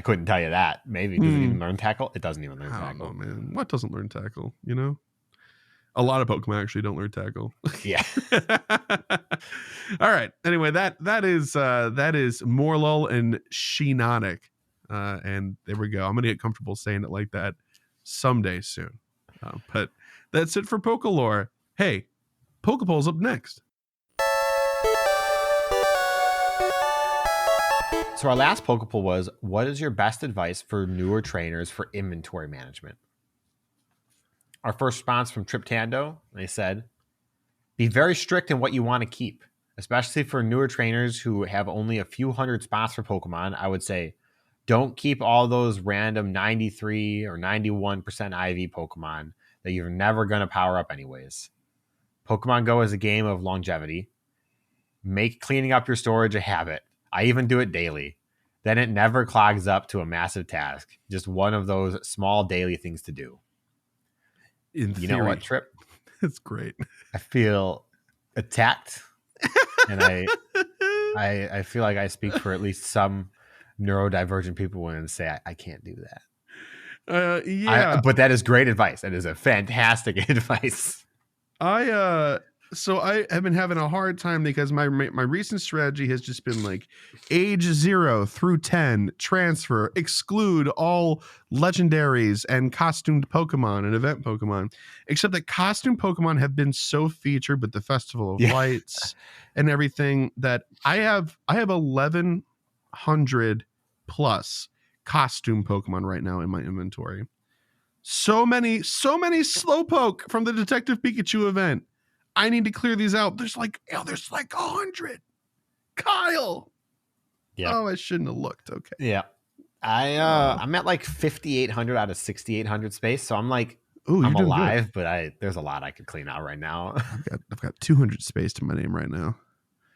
couldn't tell you that. Maybe does it even learn Tackle? It doesn't even learn Tackle. I don't know, man. What doesn't learn Tackle? You know, a lot of Pokemon actually don't learn Tackle. Yeah. All right. Anyway, that is Morlul and Shiinotic, and there we go. I'm gonna get comfortable saying it like that someday soon. But that's it for Pokelore. Hey, Pokepolls up next. So our last Pokepoll was, what is your best advice for newer trainers for inventory management? Our first response from Triptando, they said, be very strict in what you want to keep, especially for newer trainers who have only a few hundred spots for Pokemon. I would say, don't keep all those random 93 or 91% IV Pokemon that you're never going to power up anyways. Pokemon Go is a game of longevity. Make cleaning up your storage a habit. I even do it daily. Then it never clogs up to a massive task. Just one of those small daily things to do. You know what, Trip? It's great. I feel attacked. And I feel like I speak for at least some neurodivergent people when I say I can't do that. Yeah. But that is great advice. That is a fantastic advice. So I have been having a hard time because my recent strategy has just been like age 0 through 10 transfer, exclude all legendaries and costumed Pokemon and event Pokemon, except that costumed Pokemon have been so featured with the Festival of Lights and everything that I have 1,100 plus costume Pokemon right now in my inventory. So many Slowpoke from the Detective Pikachu event. I need to clear these out. There's like 100. Kyle. Yeah. Oh, I shouldn't have looked. Okay. Yeah. I'm at like 5,800 out of 6,800 space. So I'm like, I'm alive, but there's a lot I could clean out right now. I've got 200 space to my name right now.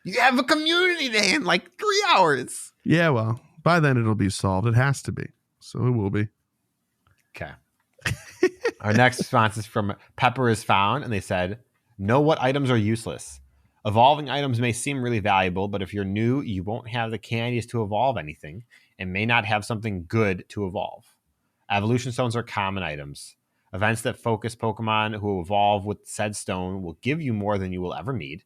You have a community day in like 3 hours. Yeah. Well, by then it'll be solved. It has to be. So it will be. Okay. Our next response is from Pepper is Found. And they said, know what items are useless. Evolving items may seem really valuable, but if you're new, you won't have the candies to evolve anything and may not have something good to evolve. Evolution stones are common items. Events that focus Pokemon who evolve with said stone will give you more than you will ever need.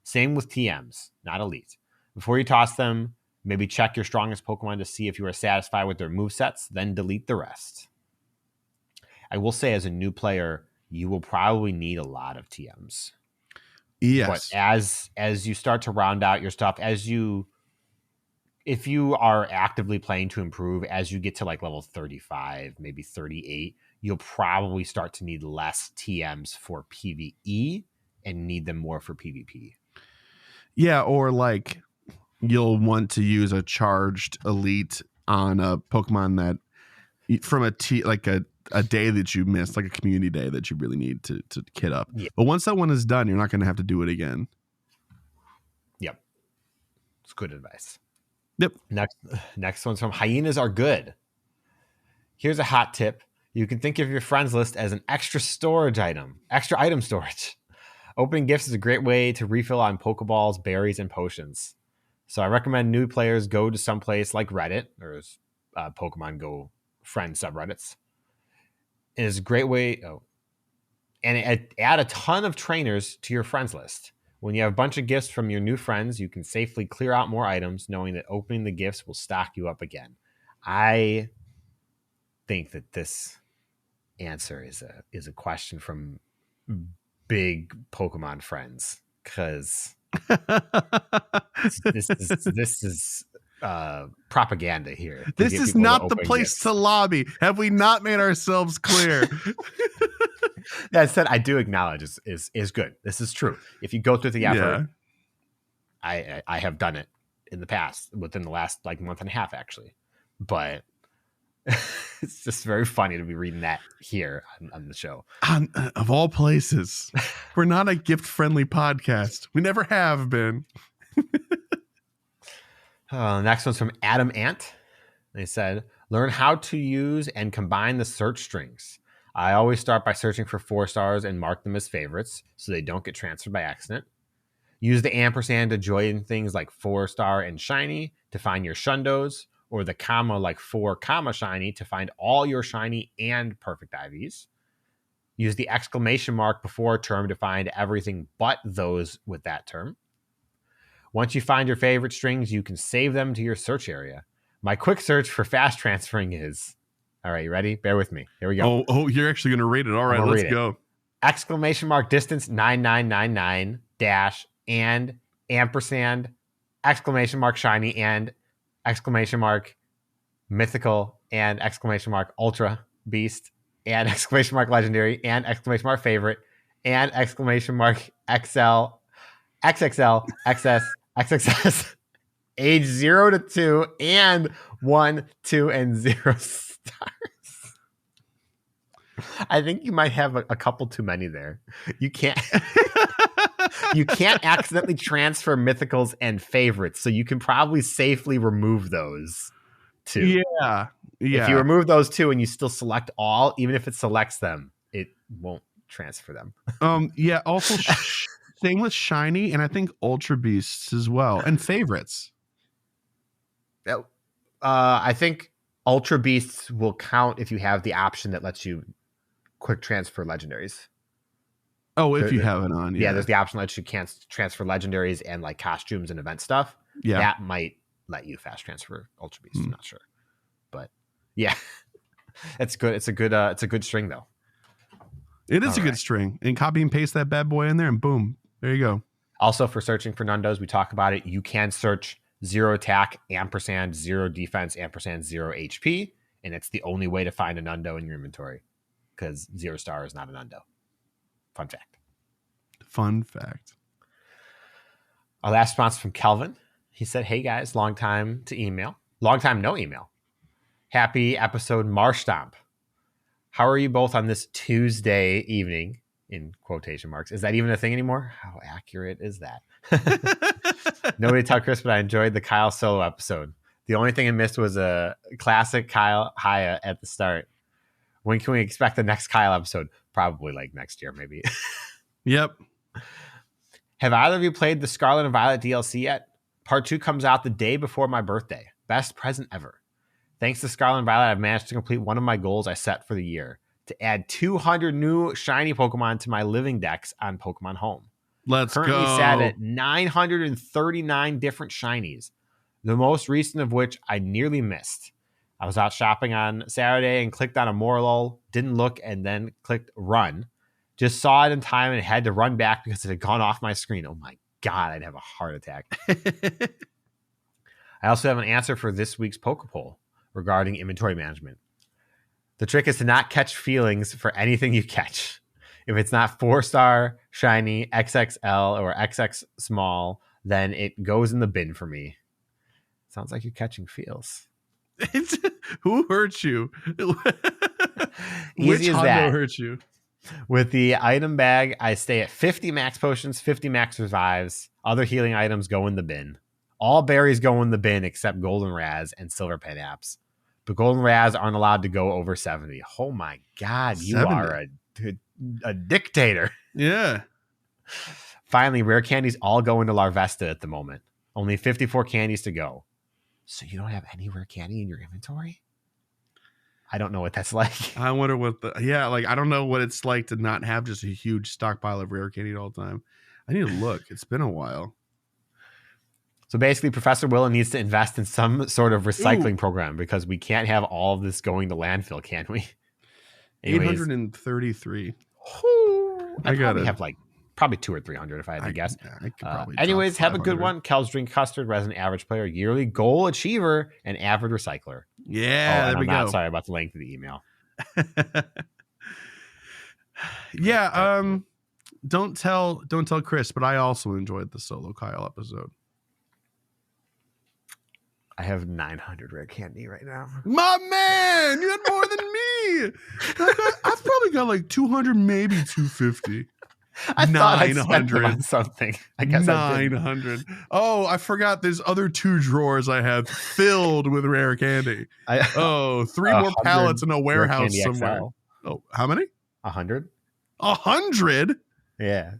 Same with TMs, not elite. Before you toss them, maybe check your strongest Pokemon to see if you are satisfied with their movesets, then delete the rest. I will say, as a new player, you will probably need a lot of TMs. Yes. But as you start to round out your stuff, if you are actively playing to improve, as you get to like level 35, maybe 38, you'll probably start to need less TMs for PvE and need them more for PvP. Yeah, or like you'll want to use a charged elite on a Pokemon that from a day that you missed, like a community day that you really need to kit up. Yeah. But once that one is done, you're not going to have to do it again. Yep. It's good advice. Yep. Next one's from Hyenas Are Good. Here's a hot tip. You can think of your friends list as an extra item storage. Opening gifts is a great way to refill on Pokeballs, berries, and potions. So I recommend new players go to someplace like Reddit or Pokemon Go friend subreddits. It is a great way. And add a ton of trainers to your friends list. When you have a bunch of gifts from your new friends, you can safely clear out more items, knowing that opening the gifts will stock you up again. I think that this answer is a question from big Pokemon friends, because this is propaganda here. This is not the place to lobby. Have we not made ourselves clear? That said, I do acknowledge is good. This is true. If you go through the effort, I have done it. in the past within the last like month and a half, actually. But it's just very funny to be reading that here on the show. Of all places, we're not a gift-friendly podcast. We never have been. Next one's from Adam Ant. They said, learn how to use and combine the search strings. I always start by searching for 4 stars and mark them as favorites so they don't get transferred by accident. Use the ampersand to join things like 4-star and shiny to find your shundos, or the comma like 4, shiny to find all your shiny and perfect IVs. Use the exclamation mark before a term to find everything but those with that term. Once you find your favorite strings, you can save them to your search area. My quick search for fast transferring is... All right, you ready? Bear with me. Here we go. Oh, you're actually going to rate it. All right, let's go. Exclamation mark distance 9999 dash and ampersand exclamation mark shiny and exclamation mark mythical and exclamation mark ultra beast and exclamation mark legendary and exclamation mark favorite and exclamation mark XL, XXL, XS, XXS, age 0 to 2 and 1, 2, and 0 stars. I think you might have a couple too many there. You can't you can't accidentally transfer mythicals and favorites, so you can probably safely remove those two. Yeah. If you remove those two and you still select all, even if it selects them, it won't transfer them. Yeah. Also, same with shiny, and I think ultra beasts as well, and favorites. I think ultra beasts will count if you have the option that lets you quick transfer legendaries. Oh, if you have it on. Yeah, there's the option that lets you can't transfer legendaries and like costumes and event stuff. Yeah. That might let you fast transfer ultra beasts. I'm not sure. But yeah. It's good. It's a good string though. It is a good string. And copy and paste that bad boy in there and boom. There you go. Also, for searching for Nundos, we talk about it. You can search 0 attack, ampersand, 0 defense, ampersand, 0 HP. And it's the only way to find a Nundo in your inventory because 0 star is not a Nundo. Fun fact. Our last response from Kelvin. He said, hey guys, long time no email. Happy episode Marsh Stomp. How are you both on this Tuesday evening? In quotation marks. Is that even a thing anymore? How accurate is that? Nobody tell Chris, but I enjoyed the Kyle solo episode. The only thing I missed was a classic Kyle Haya at the start. When can we expect the next Kyle episode? Probably like next year, maybe. Yep. Have either of you played the Scarlet and Violet DLC yet? Part 2 comes out the day before my birthday. Best present ever. Thanks to Scarlet and Violet, I've managed to complete one of my goals I set for the year, to add 200 new shiny Pokemon to my living decks on Pokemon Home. Currently sat at 939 different shinies, the most recent of which I nearly missed. I was out shopping on Saturday and clicked on a Morlul, didn't look, and then clicked run. Just saw it in time and had to run back because it had gone off my screen. Oh my God, I'd have a heart attack. I also have an answer for this week's Pokepoll regarding inventory management. The trick is to not catch feelings for anything you catch. If it's not 4-star, shiny, XXL, or XX small, then it goes in the bin for me. Sounds like you're catching feels. Who hurt you? Easy Which as that. hurt you? With the item bag, I stay at 50 max potions, 50 max revives. Other healing items go in the bin. All berries go in the bin except Golden Raz and Silver Panaps. But Golden Raz aren't allowed to go over 70. Oh my God, you 70. are a dictator. Yeah. Finally, rare candies all go into Larvesta at the moment. Only 54 candies to go. So you don't have any rare candy in your inventory? I don't know what that's like. I wonder what I don't know what it's like to not have just a huge stockpile of rare candy all the time. I need to look. It's been a while. So basically, Professor Willow needs to invest in some sort of recycling program because we can't have all of this going to landfill, can we? 833. I got it. Have like probably 200 or 300 if I had to guess. I could probably anyways, have a good one. Kel's Drink Custard, Resident Average Player, Yearly Goal Achiever, and Avid Recycler. Yeah, there we go. Sorry about the length of the email. Yeah, don't tell Chris, but I also enjoyed the solo Kyle episode. I have 900 rare candy right now. My man, you had more than me. I've probably got like 200, maybe 250. I thought I spent them on something. I guess 900. I forgot there's other 2 drawers I have filled with rare candy. 3 more pallets in a warehouse somewhere. XL. Oh, how many? 100. 100? Yeah.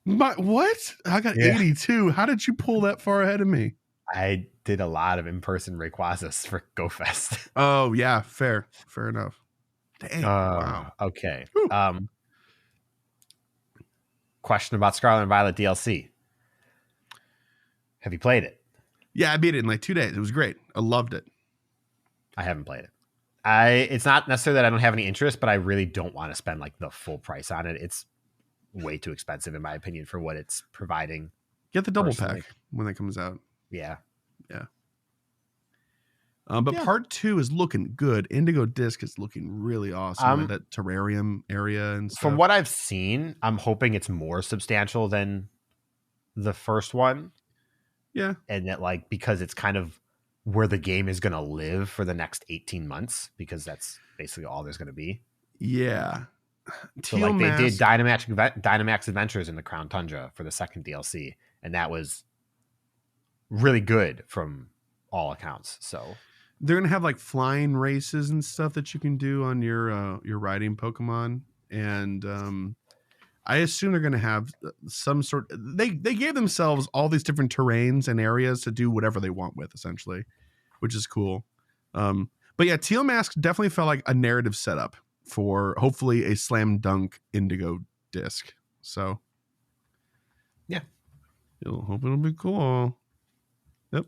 What? I got 82. How did you pull that far ahead of me? I did a lot of in-person Rayquazas for GoFest. Oh, yeah. Fair enough. Dang. Wow. Okay. Question about Scarlet and Violet DLC. Have you played it? Yeah, I beat it in like 2 days. It was great. I loved it. I haven't played it. It's not necessarily that I don't have any interest, but I really don't want to spend like the full price on it. It's way too expensive in my opinion for what it's providing. Get the double pack when it comes out. Yeah. But part 2 is looking good. Indigo Disc is looking really awesome. That terrarium area and stuff. From what I've seen, I'm hoping it's more substantial than the first one. Yeah. And that like, because it's kind of where the game is going to live for the next 18 months, because that's basically all there's going to be. Yeah. So like they did Dynamax Adventures in the Crown Tundra for the second DLC. And that was really good from all accounts. So they're gonna have like flying races and stuff that you can do on your riding Pokemon, and I assume they're gonna have some sort. They gave themselves all these different terrains and areas to do whatever they want with, essentially, which is cool. But yeah, Teal Mask definitely felt like a narrative setup for hopefully a slam dunk Indigo Disc. So yeah, hope it'll be cool. Yep.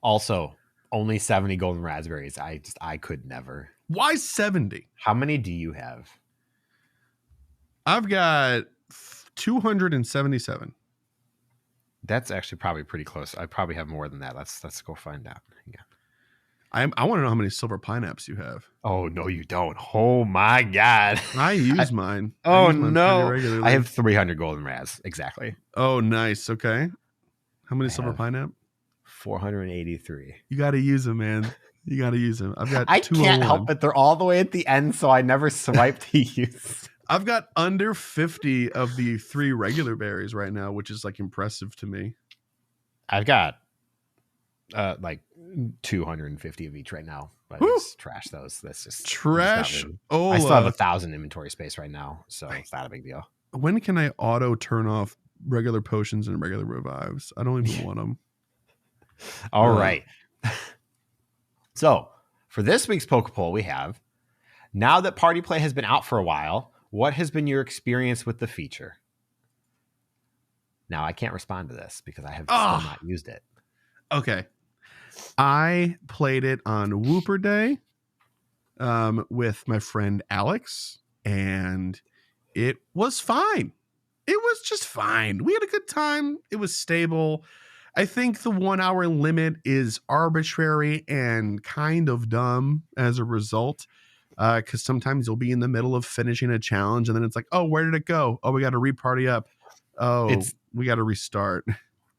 Also, only 70 golden raspberries. I could never. Why 70? How many do you have? I've got 277. That's actually probably pretty close. I probably have more than that. Let's go find out. Yeah. I want to know how many silver pineapps you have. Oh no, you don't. Oh my god. I use mine. Oh no. I have 300 golden raz. Exactly. Oh, nice. Okay. How many silver pineapps? 483. You got to use them, man. You got to use them. I've got. I can't help it. They're all the way at the end, so I never swipe to use. I've got under 50 of the 3 regular berries right now, which is like impressive to me. I've got like 250 of each right now, but I just trash those. That's just trash. I still have 1,000 inventory space right now, so it's not a big deal. When can I auto turn off regular potions and regular revives? I don't even want them. All right. So for this week's Pokepoll, we have, now that Party Play has been out for a while, what has been your experience with the feature? Now, I can't respond to this because I have still not used it. Okay. I played it on Whooper Day with my friend Alex, and it was fine. It was just fine. We had a good time. It was stable. I think the 1 hour limit is arbitrary and kind of dumb as a result, because sometimes you'll be in the middle of finishing a challenge and then it's like, oh, where did it go? Oh, we got to re-party up. Oh, we got to restart.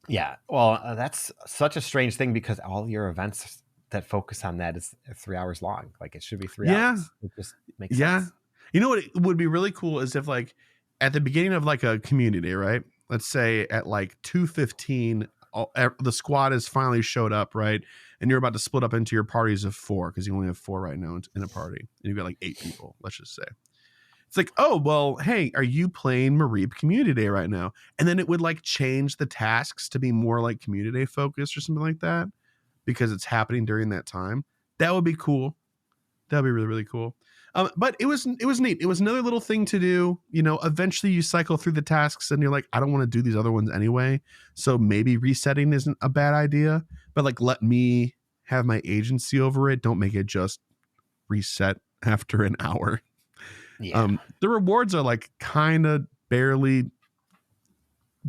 Yeah. Well, that's such a strange thing because all your events that focus on that is 3 hours long. Like it should be 3 hours. It just makes sense. You know what would be really cool is if like at the beginning of like a community, right? Let's say at like 2:15, the squad has finally showed up, right? And you're about to split up into your parties of 4 because you only have 4 right now in a party. And you've got like 8 people, let's just say. It's like, oh, well, hey, are you playing Mareep Community Day right now? And then it would like change the tasks to be more like Community Day focused or something like that because it's happening during that time. That would be cool. That would be really, really cool. But it was neat. It was another little thing to do. You know, eventually you cycle through the tasks and you're like, I don't want to do these other ones anyway. So maybe resetting isn't a bad idea. But like, let me have my agency over it. Don't make it just reset after an hour. Yeah. The rewards are like kind of barely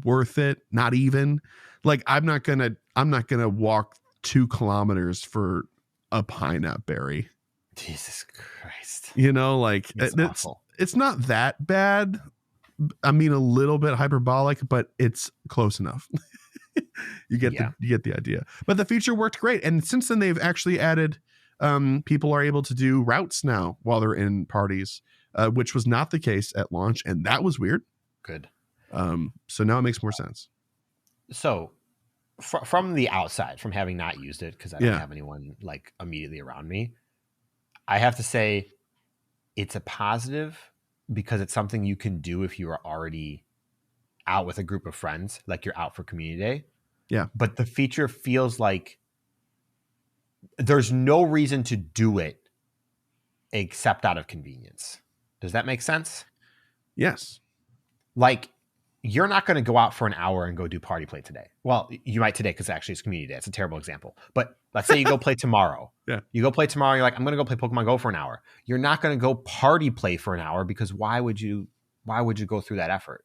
worth it. Not even. Like I'm not gonna walk 2 kilometers for a pineapple berry. Jesus Christ. You know, like it's not that bad. I mean, a little bit hyperbolic, but it's close enough. You get the idea. But the feature worked great, and since then they've actually added people are able to do routes now while they're in parties, which was not the case at launch, and that was weird. Good. So now it makes more sense. So from the outside, from having not used it, because I don't have anyone like immediately around me, I have to say it's a positive because it's something you can do if you are already out with a group of friends, like you're out for community day. Yeah. But the feature feels like there's no reason to do it except out of convenience. Does that make sense? Yes. Like, you're not going to go out for an hour and go do party play today. Well, you might today because actually it's community day. It's a terrible example. But let's say you go play tomorrow. Yeah. You go play tomorrow. You're like, I'm going to go play Pokemon Go for an hour. You're not going to go party play for an hour because why would you go through that effort?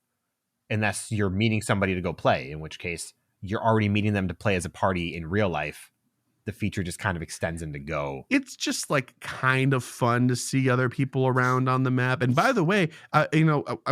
Unless you're meeting somebody to go play, in which case you're already meeting them to play as a party in real life. The feature just kind of extends them to go. It's just like kind of fun to see other people around on the map. And by the way,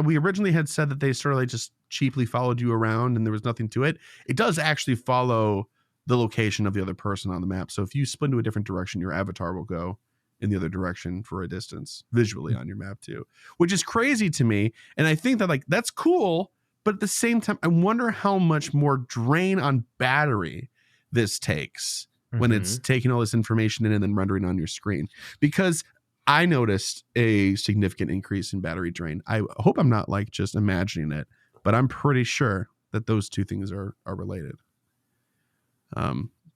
we originally had said that they sort of like just cheaply followed you around and there was nothing to it. It does actually follow the location of the other person on the map. So if you spin to a different direction, your avatar will go in the other direction for a distance visually on your map too, which is crazy to me. And I think that like, that's cool. But at the same time, I wonder how much more drain on battery this takes when it's taking all this information in and then rendering on your screen, because I noticed a significant increase in battery drain. I hope I'm not like just imagining it, but I'm pretty sure that those two things are related.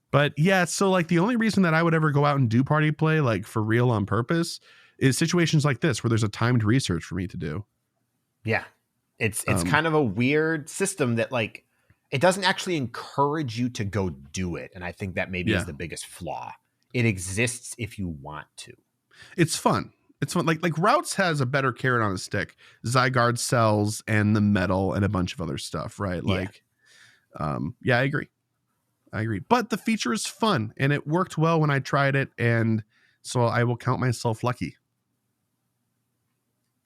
But yeah, so like the only reason that I would ever go out and do party play, like for real on purpose, is situations like this where there's a timed research for me to do. Yeah. It's kind of a weird system that like, it doesn't actually encourage you to go do it. And I think that maybe is the biggest flaw. It exists if you want to. It's fun. It's fun. Like Routes has a better carrot on a stick. Zygarde cells and the metal and a bunch of other stuff, right? Like, I agree. But the feature is fun and it worked well when I tried it. And so I will count myself lucky.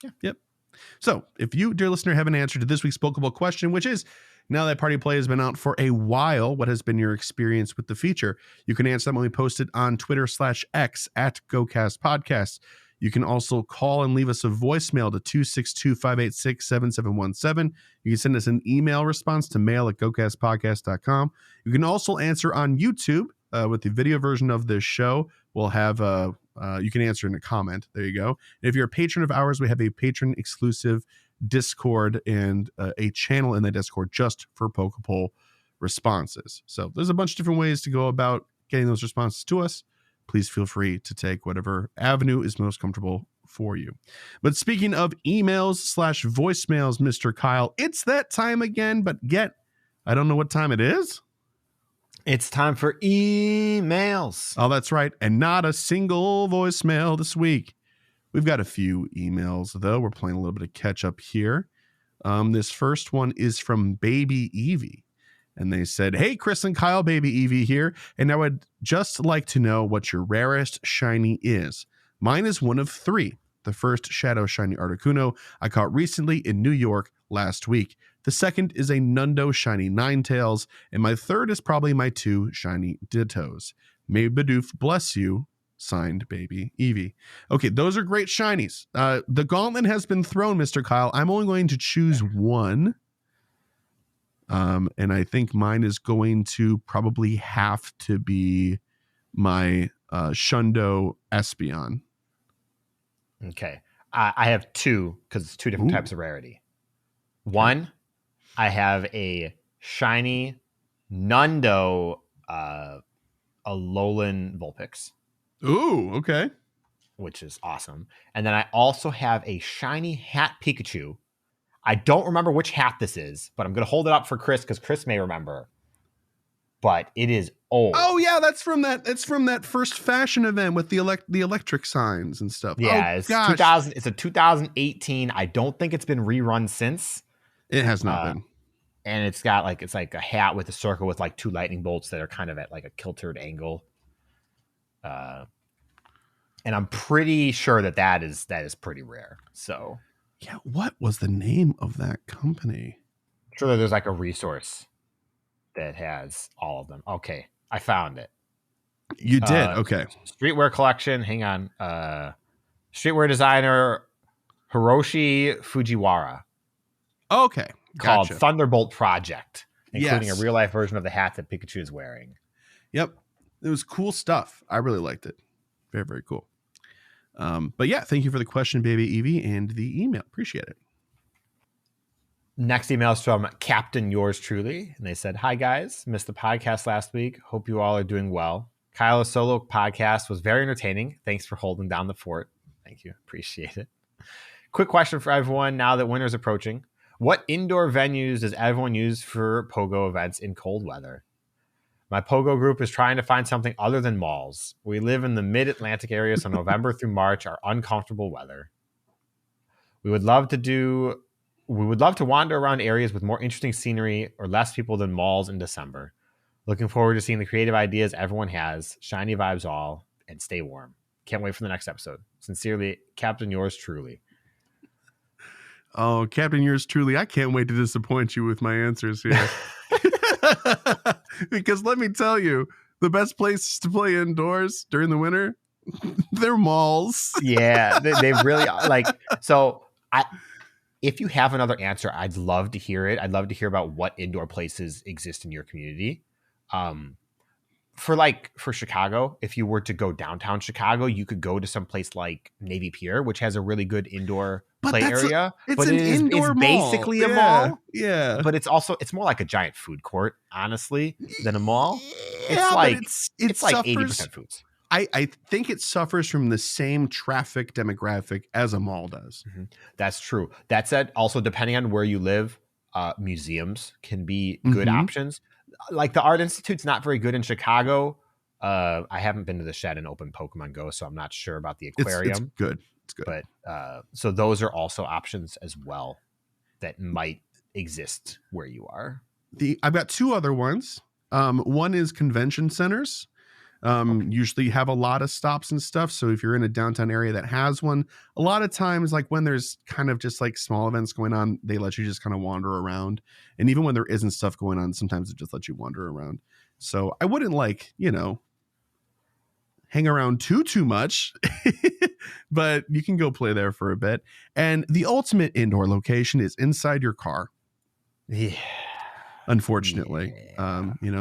Yeah. Yep. So if you, dear listener, have an answer to this week's Pokeball question, which is, now that Party Play has been out for a while, what has been your experience with the feature? You can answer them when we post it on Twitter/X at GoCast Podcast. You can also call and leave us a voicemail to 262-586-7717. You can send us an email response to mail@gocastpodcast.com. You can also answer on YouTube with the video version of this show. We'll have you can answer in a comment. There you go. And if you're a patron of ours, we have a patron exclusive Discord and a channel in the Discord just for Pokepoll responses. So there's a bunch of different ways to go about getting those responses to us. Please feel free to take whatever avenue is most comfortable for you. But speaking of emails/voicemails, Mr. Kyle, it's that time again, but I don't know what time it is. It's time for emails. Oh, that's right. And not a single voicemail this week. We've got a few emails, though. We're playing a little bit of catch up here. This first one is from Baby Evie. And they said, hey, Chris and Kyle, Baby Evie here. And I would just like to know what your rarest shiny is. Mine is one of 3. The first Shadow Shiny Articuno I caught recently in New York last week. The second is a Nundo Shiny Ninetales. And my third is probably my 2 Shiny Dittos. May Bidoof bless you. Signed, Baby Evie. Okay, those are great shinies. The gauntlet has been thrown, Mr. Kyle. I'm only going to choose one. And I think mine is going to probably have to be my Shundo Espeon. Okay. I have 2 because it's 2 different types of rarity. One, I have a shiny Nundo Alolan Vulpix. Ooh, okay. Which is awesome. And then I also have a shiny Hat Pikachu. I don't remember which hat this is, but I'm going to hold it up for Chris because Chris may remember. But it is old. Oh yeah, that's from that. It's from that first fashion event with the electric signs and stuff. Yeah, it's 2000. It's a 2018. I don't think it's been rerun since. It has not been. And it's got it's like a hat with a circle with like 2 lightning bolts that are kind of at like a kiltered angle. And I'm pretty sure that is pretty rare. So yeah, what was the name of that company? I'm sure that there's like a resource. that has all of them. Okay, I found it. You did? Okay. Streetwear collection. Hang on. Streetwear designer Hiroshi Fujiwara. Okay. Called Gotcha. Thunderbolt Project, including Yes. a real life version of the hat that Pikachu is wearing. Yep. It was cool stuff. I really liked it. Very, very cool. But yeah, thank you for the question, Baby Evie, and the email. Appreciate it. Next email is from Captain Yours Truly. And they said, "Hi guys, missed the podcast last week. Hope you all are doing well. Kyle's solo podcast was very entertaining. Thanks for holding down the fort." Thank you. Appreciate it. Quick question for everyone now that winter's approaching. What indoor venues does everyone use for pogo events in cold weather? My pogo group is trying to find something other than malls. We live in the mid-Atlantic area, so November through March are uncomfortable weather. We would love to wander around areas with more interesting scenery or less people than malls in December. Looking forward to seeing the creative ideas everyone has. Shiny vibes all, and stay warm. Can't wait for the next episode. Sincerely, Captain Yours Truly. Oh, Captain Yours Truly, I can't wait to disappoint you with my answers here. Because let me tell you, the best places to play indoors during the winter, they're malls. Yeah, they really are. Like, so if you have another answer, I'd love to hear it. I'd love to hear about what indoor places exist in your community. For Chicago, if you were to go downtown Chicago, you could go to some place like Navy Pier, which has a really good indoor play area. It's basically a mall. Yeah. But it's more like a giant food court, honestly, than a mall. It's like 80% foods. I think it suffers from the same traffic demographic as a mall does. Mm-hmm. That's true. That said, also depending on where you live, museums can be good options. Like the Art Institute's not very good in Chicago. I haven't been to the Shed and open Pokemon Go, so I'm not sure about the aquarium. It's good. It's good. But so those are also options as well that might exist where you are. I've got two other ones. One is convention centers. Usually have a lot of stops and stuff. So if you're in a downtown area that has one, a lot of times, like when there's kind of just like small events going on, they let you just kind of wander around. And even when there isn't stuff going on, sometimes it just lets you wander around. So I wouldn't hang around too much, but you can go play there for a bit. And the ultimate indoor location is inside your car. Yeah. Unfortunately,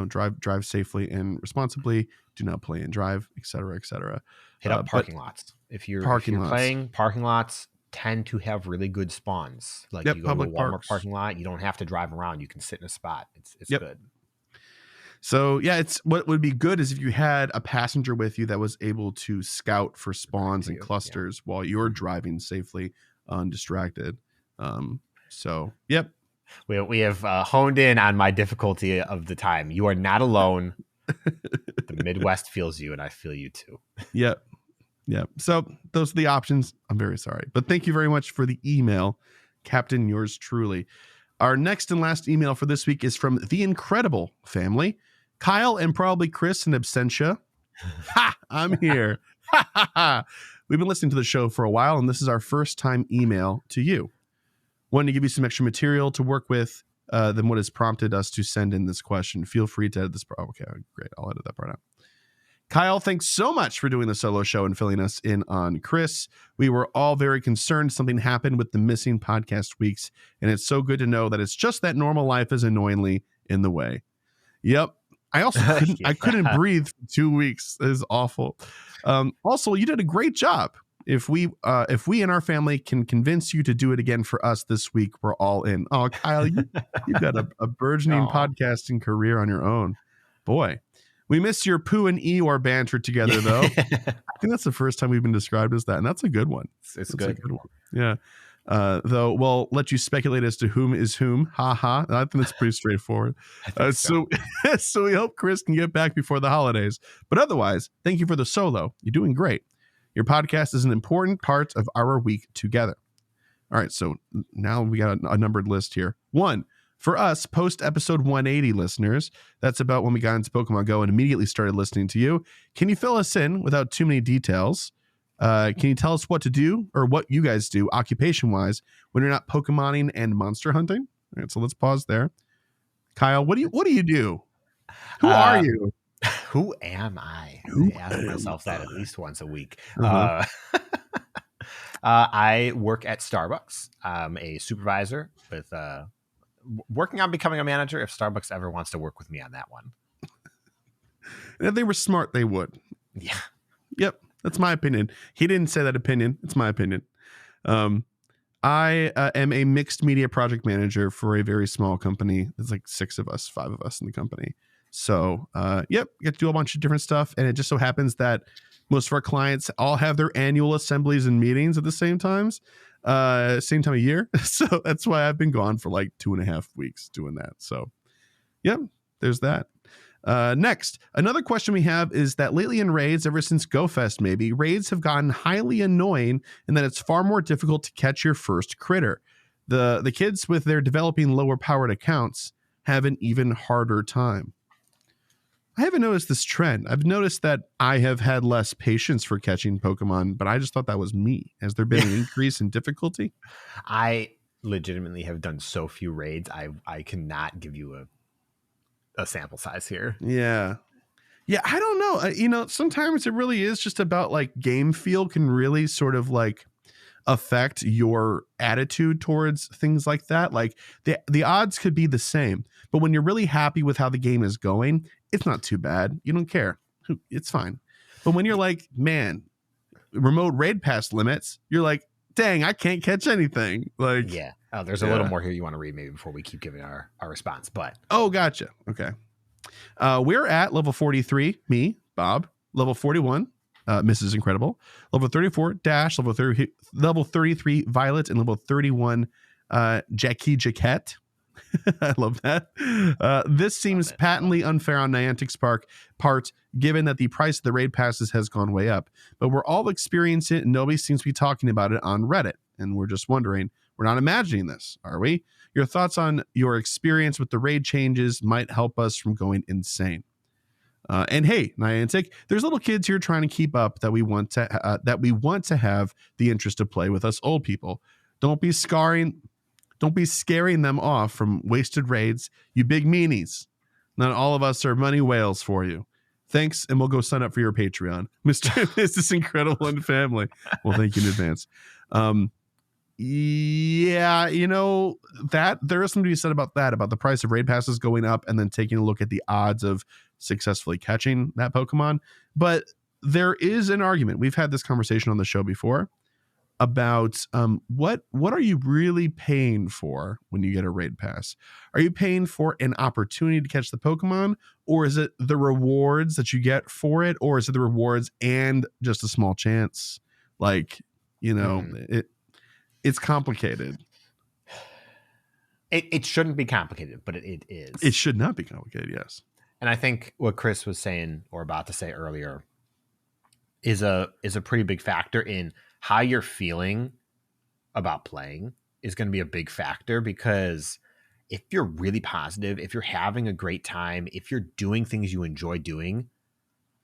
drive safely and responsibly. Do not play and drive, et cetera, et cetera. Hit up parking lots. If you're playing, parking lots tend to have really good spawns. Like you go to a Walmart parking lot, you don't have to drive around. You can sit in a spot. It's good. So yeah, it's what would be good is if you had a passenger with you that was able to scout for spawns and clusters while you're driving safely, undistracted. So yep. We have honed in on my difficulty of the time. You are not alone. The Midwest feels you, and I feel you too. Yep. So those are the options. I'm very sorry, but thank you very much for the email, Captain Yours Truly. Our next and last email for this week is from the Incredible family, Kyle and probably Chris in absentia. Ha! I'm here. Ha! We've been listening to the show for a while, and this is our first time email to you. Wanted to give you some extra material to work with than what has prompted us to send in this question. Feel free to edit this part. Okay, great. I'll edit that part out. Kyle, thanks so much for doing the solo show and filling us in on Chris. We were all very concerned something happened with the missing podcast weeks, and it's so good to know that it's just that normal life is annoyingly in the way. Yep. I also couldn't breathe for 2 weeks. It is awful. Also, you did a great job. If we and our family can convince you to do it again for us this week, we're all in. Oh, Kyle, you've got a burgeoning podcasting career on your own. Boy, we missed your Pooh and Eeyore banter together, though. I think that's the first time we've been described as that, and that's a good one. It's good. A good one. Yeah. Though we'll let you speculate as to whom is whom. Ha ha. I think that's pretty straightforward. So we hope Chris can get back before the holidays. But otherwise, thank you for the solo. You're doing great. Your podcast is an important part of our week together. All right, so now we got a numbered list here. 1, for us, post-episode 180 listeners, that's about when we got into Pokemon Go and immediately started listening to you. Can you fill us in without too many details? Can you tell us what to do or what you guys do occupation-wise when you're not Pokemoning and monster hunting? All right, so let's pause there. Kyle, what do you do? Who are you? Who am I? I ask myself that at least once a week. I work at Starbucks. I'm a supervisor with working on becoming a manager if Starbucks ever wants to work with me on that one. And if they were smart, they would. Yeah. Yep. That's my opinion. He didn't say that opinion. It's my opinion. I am a mixed media project manager for a very small company. There's like 5 of us in the company. So, get to do a bunch of different stuff. And it just so happens that most of our clients all have their annual assemblies and meetings at the same time of year. So that's why I've been gone for like 2.5 weeks doing that. So, there's that. Next, another question we have is that lately in raids, ever since GoFest maybe, raids have gotten highly annoying in that it's far more difficult to catch your first critter. The kids with their developing lower powered accounts have an even harder time. I haven't noticed this trend. I've noticed that I have had less patience for catching Pokemon, but I just thought that was me. Has there been an increase in difficulty? I legitimately have done so few raids. I cannot give you a sample size here. Yeah, I don't know. Sometimes it really is just about like game feel can really sort of like affect your attitude towards things like that. Like the odds could be the same, but when you're really happy with how the game is going, it's not too bad. You don't care. It's fine. But when you're like, man, remote raid pass limits, you're like, dang, I can't catch anything. Like, yeah. Oh, there's a little more here you want to read maybe before we keep giving our response. But gotcha. Okay. We're at level 43, me, Bob, level 41, Mrs. Incredible, level 34, Dash, level 33, Violet, and level 31, Jackie Jaquette. I love that. This seems patently unfair on Niantic's part, given that the price of the raid passes has gone way up. But we're all experiencing it, and nobody seems to be talking about it on Reddit. And we're just wondering, we're not imagining this, are we? Your thoughts on your experience with the raid changes might help us from going insane. And hey, Niantic, there's little kids here trying to keep up that we want to have the interest to play with us old people. Don't be scaring them off from wasted raids, you big meanies. Not all of us are money whales for you. Thanks, and we'll go sign up for your Patreon, Mr. Mrs. Incredible and family. Well, thank you in advance. Yeah, that there is something to be said about that, about the price of raid passes going up and then taking a look at the odds of successfully catching that Pokemon. But there is an argument. We've had this conversation on the show before about what are you really paying for when you get a raid pass? Are you paying for an opportunity to catch the Pokemon, or is it the rewards that you get for it, or is it the rewards and just a small chance? Like, it's complicated. It shouldn't be complicated, but it is. It should not be complicated, yes. And I think what Chris was saying or about to say earlier is a pretty big factor in how you're feeling about playing is going to be a big factor, because if you're really positive, if you're having a great time, if you're doing things you enjoy doing,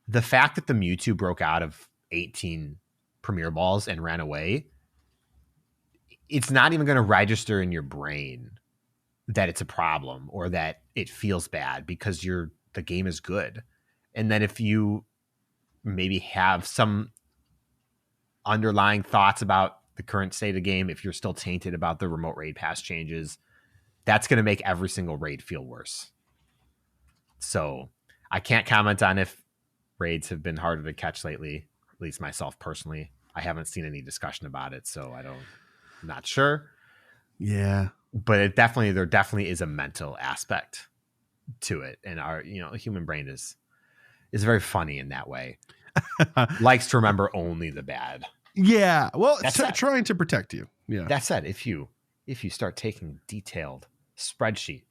the fact that the Mewtwo broke out of 18 Premier Balls and ran away, it's not even going to register in your brain that it's a problem or that it feels bad, because the game is good. And then if you maybe have some underlying thoughts about the current state of the game, if you're still tainted about the remote raid pass changes, that's going to make every single raid feel worse. So I can't comment on if raids have been harder to catch lately, at least myself personally. I haven't seen any discussion about it, so I'm not sure. Yeah. But there definitely is a mental aspect to it. And our, human brain is very funny in that way. Likes to remember only the bad. Yeah. Well, trying to protect you. Yeah. That said, if you start taking detailed spreadsheet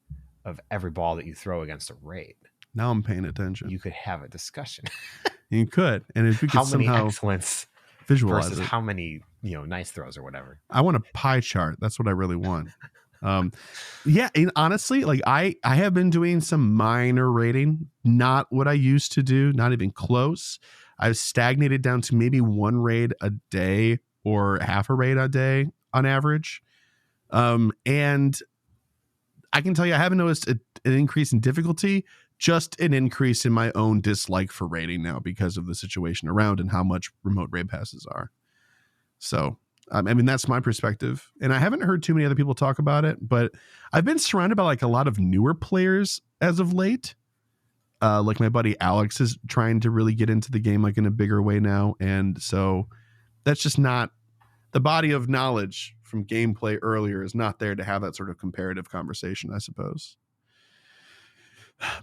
of every ball that you throw against a raid, now I'm paying attention. You could have a discussion. You could. And if we could somehow excellence visualize versus it. how many, nice throws or whatever. I want a pie chart. That's what I really want. Yeah, and honestly, like I have been doing some minor rating, not what I used to do, not even close. I've stagnated down to maybe one raid a day or half a raid a day on average. And I can tell you I haven't noticed an increase in difficulty, just an increase in my own dislike for raiding now because of the situation around and how much remote raid passes are. So, I mean, that's my perspective. And I haven't heard too many other people talk about it, but I've been surrounded by like a lot of newer players as of late. Like my buddy Alex is trying to really get into the game like in a bigger way now. And so that's just not the body of knowledge from gameplay earlier is not there to have that sort of comparative conversation, I suppose.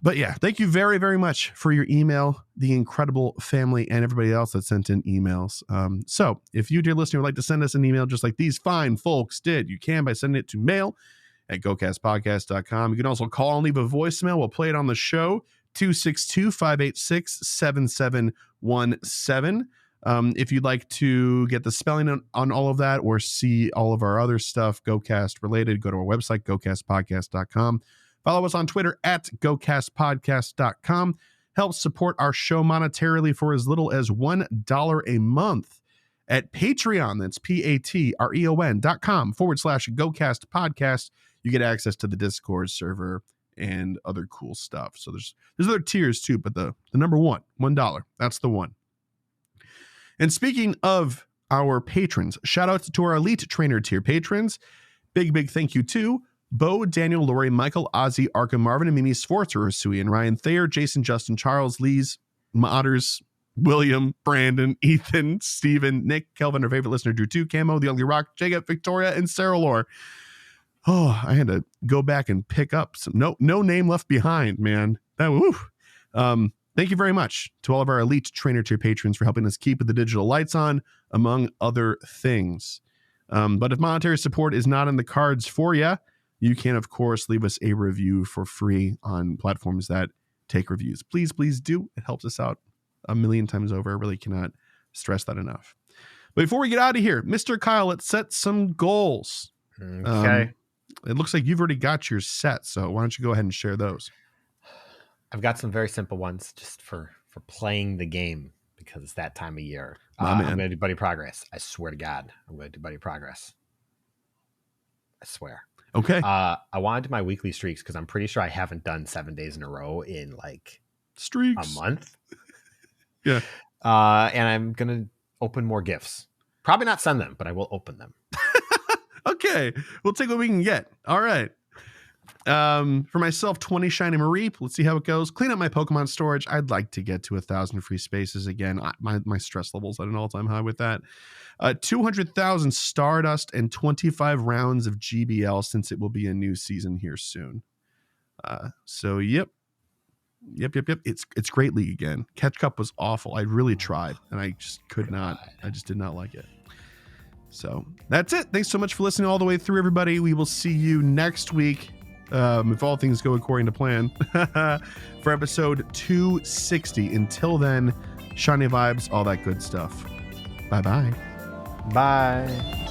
But yeah, thank you very, very much for your email, the incredible family and everybody else that sent in emails. So if you, dear listener, would like to send us an email just like these fine folks did, you can by sending it to mail@gocastpodcast.com. You can also call and leave a voicemail. We'll play it on the show, 262-586-7717. If you'd like to get the spelling on all of that or see all of our other stuff, GoCast related, go to our website, gocastpodcast.com. Follow us on Twitter @GoCastPodcast.com. Help support our show monetarily for as little as $1 a month at Patreon. That's patreon.com/GoCastPodcast. You get access to the Discord server and other cool stuff. So there's other tiers too, but the number one, $1, that's the one. And speaking of our patrons, shout out to our Elite Trainer tier patrons. Big thank you to Bo, Daniel, Lori, Michael, Ozzy, Arkham, Marvin, and Mimi, Sforza, Sui, and Ryan Thayer, Jason, Justin, Charles, Lees, Modders, William, Brandon, Ethan, Steven, Nick, Kelvin, our favorite listener, Drew 2, Camo, The Ugly Rock, Jacob, Victoria, and Sarah Lore. Oh, I had to go back and pick up some no name left behind, man. Thank you very much to all of our Elite Trainer tier patrons for helping us keep the digital lights on, among other things. But if monetary support is not in the cards for you, you can, of course, leave us a review for free on platforms that take reviews. Please do. It helps us out a million times over. I really cannot stress that enough. But before we get out of here, Mr. Kyle, let's set some goals. Okay. It looks like you've already got yours set, so why don't you go ahead and share those? I've got some very simple ones just for playing the game because it's that time of year. I'm going to do buddy progress. I swear to God, I'm going to do buddy progress. I swear. Okay. I want to do my weekly streaks because I'm pretty sure I haven't done 7 days in a row in like streaks a month. Yeah. And I'm going to open more gifts. Probably not send them, but I will open them. Okay. We'll take what we can get. All right. For myself, 20 Shiny Marie. Let's see how it goes. Clean up my Pokemon storage. I'd like to get to 1,000 free spaces again. My stress level's at an all-time high with that. 200,000 Stardust and 25 rounds of GBL since it will be a new season here soon. So yep. It's Great League again. Catch Cup was awful. I really tried and I just could not. I just did not like it. So that's it. Thanks so much for listening all the way through, everybody. We will see you next week. If all things go according to plan, for episode 260. Until then, shiny vibes, all that good stuff. Bye-bye. Bye.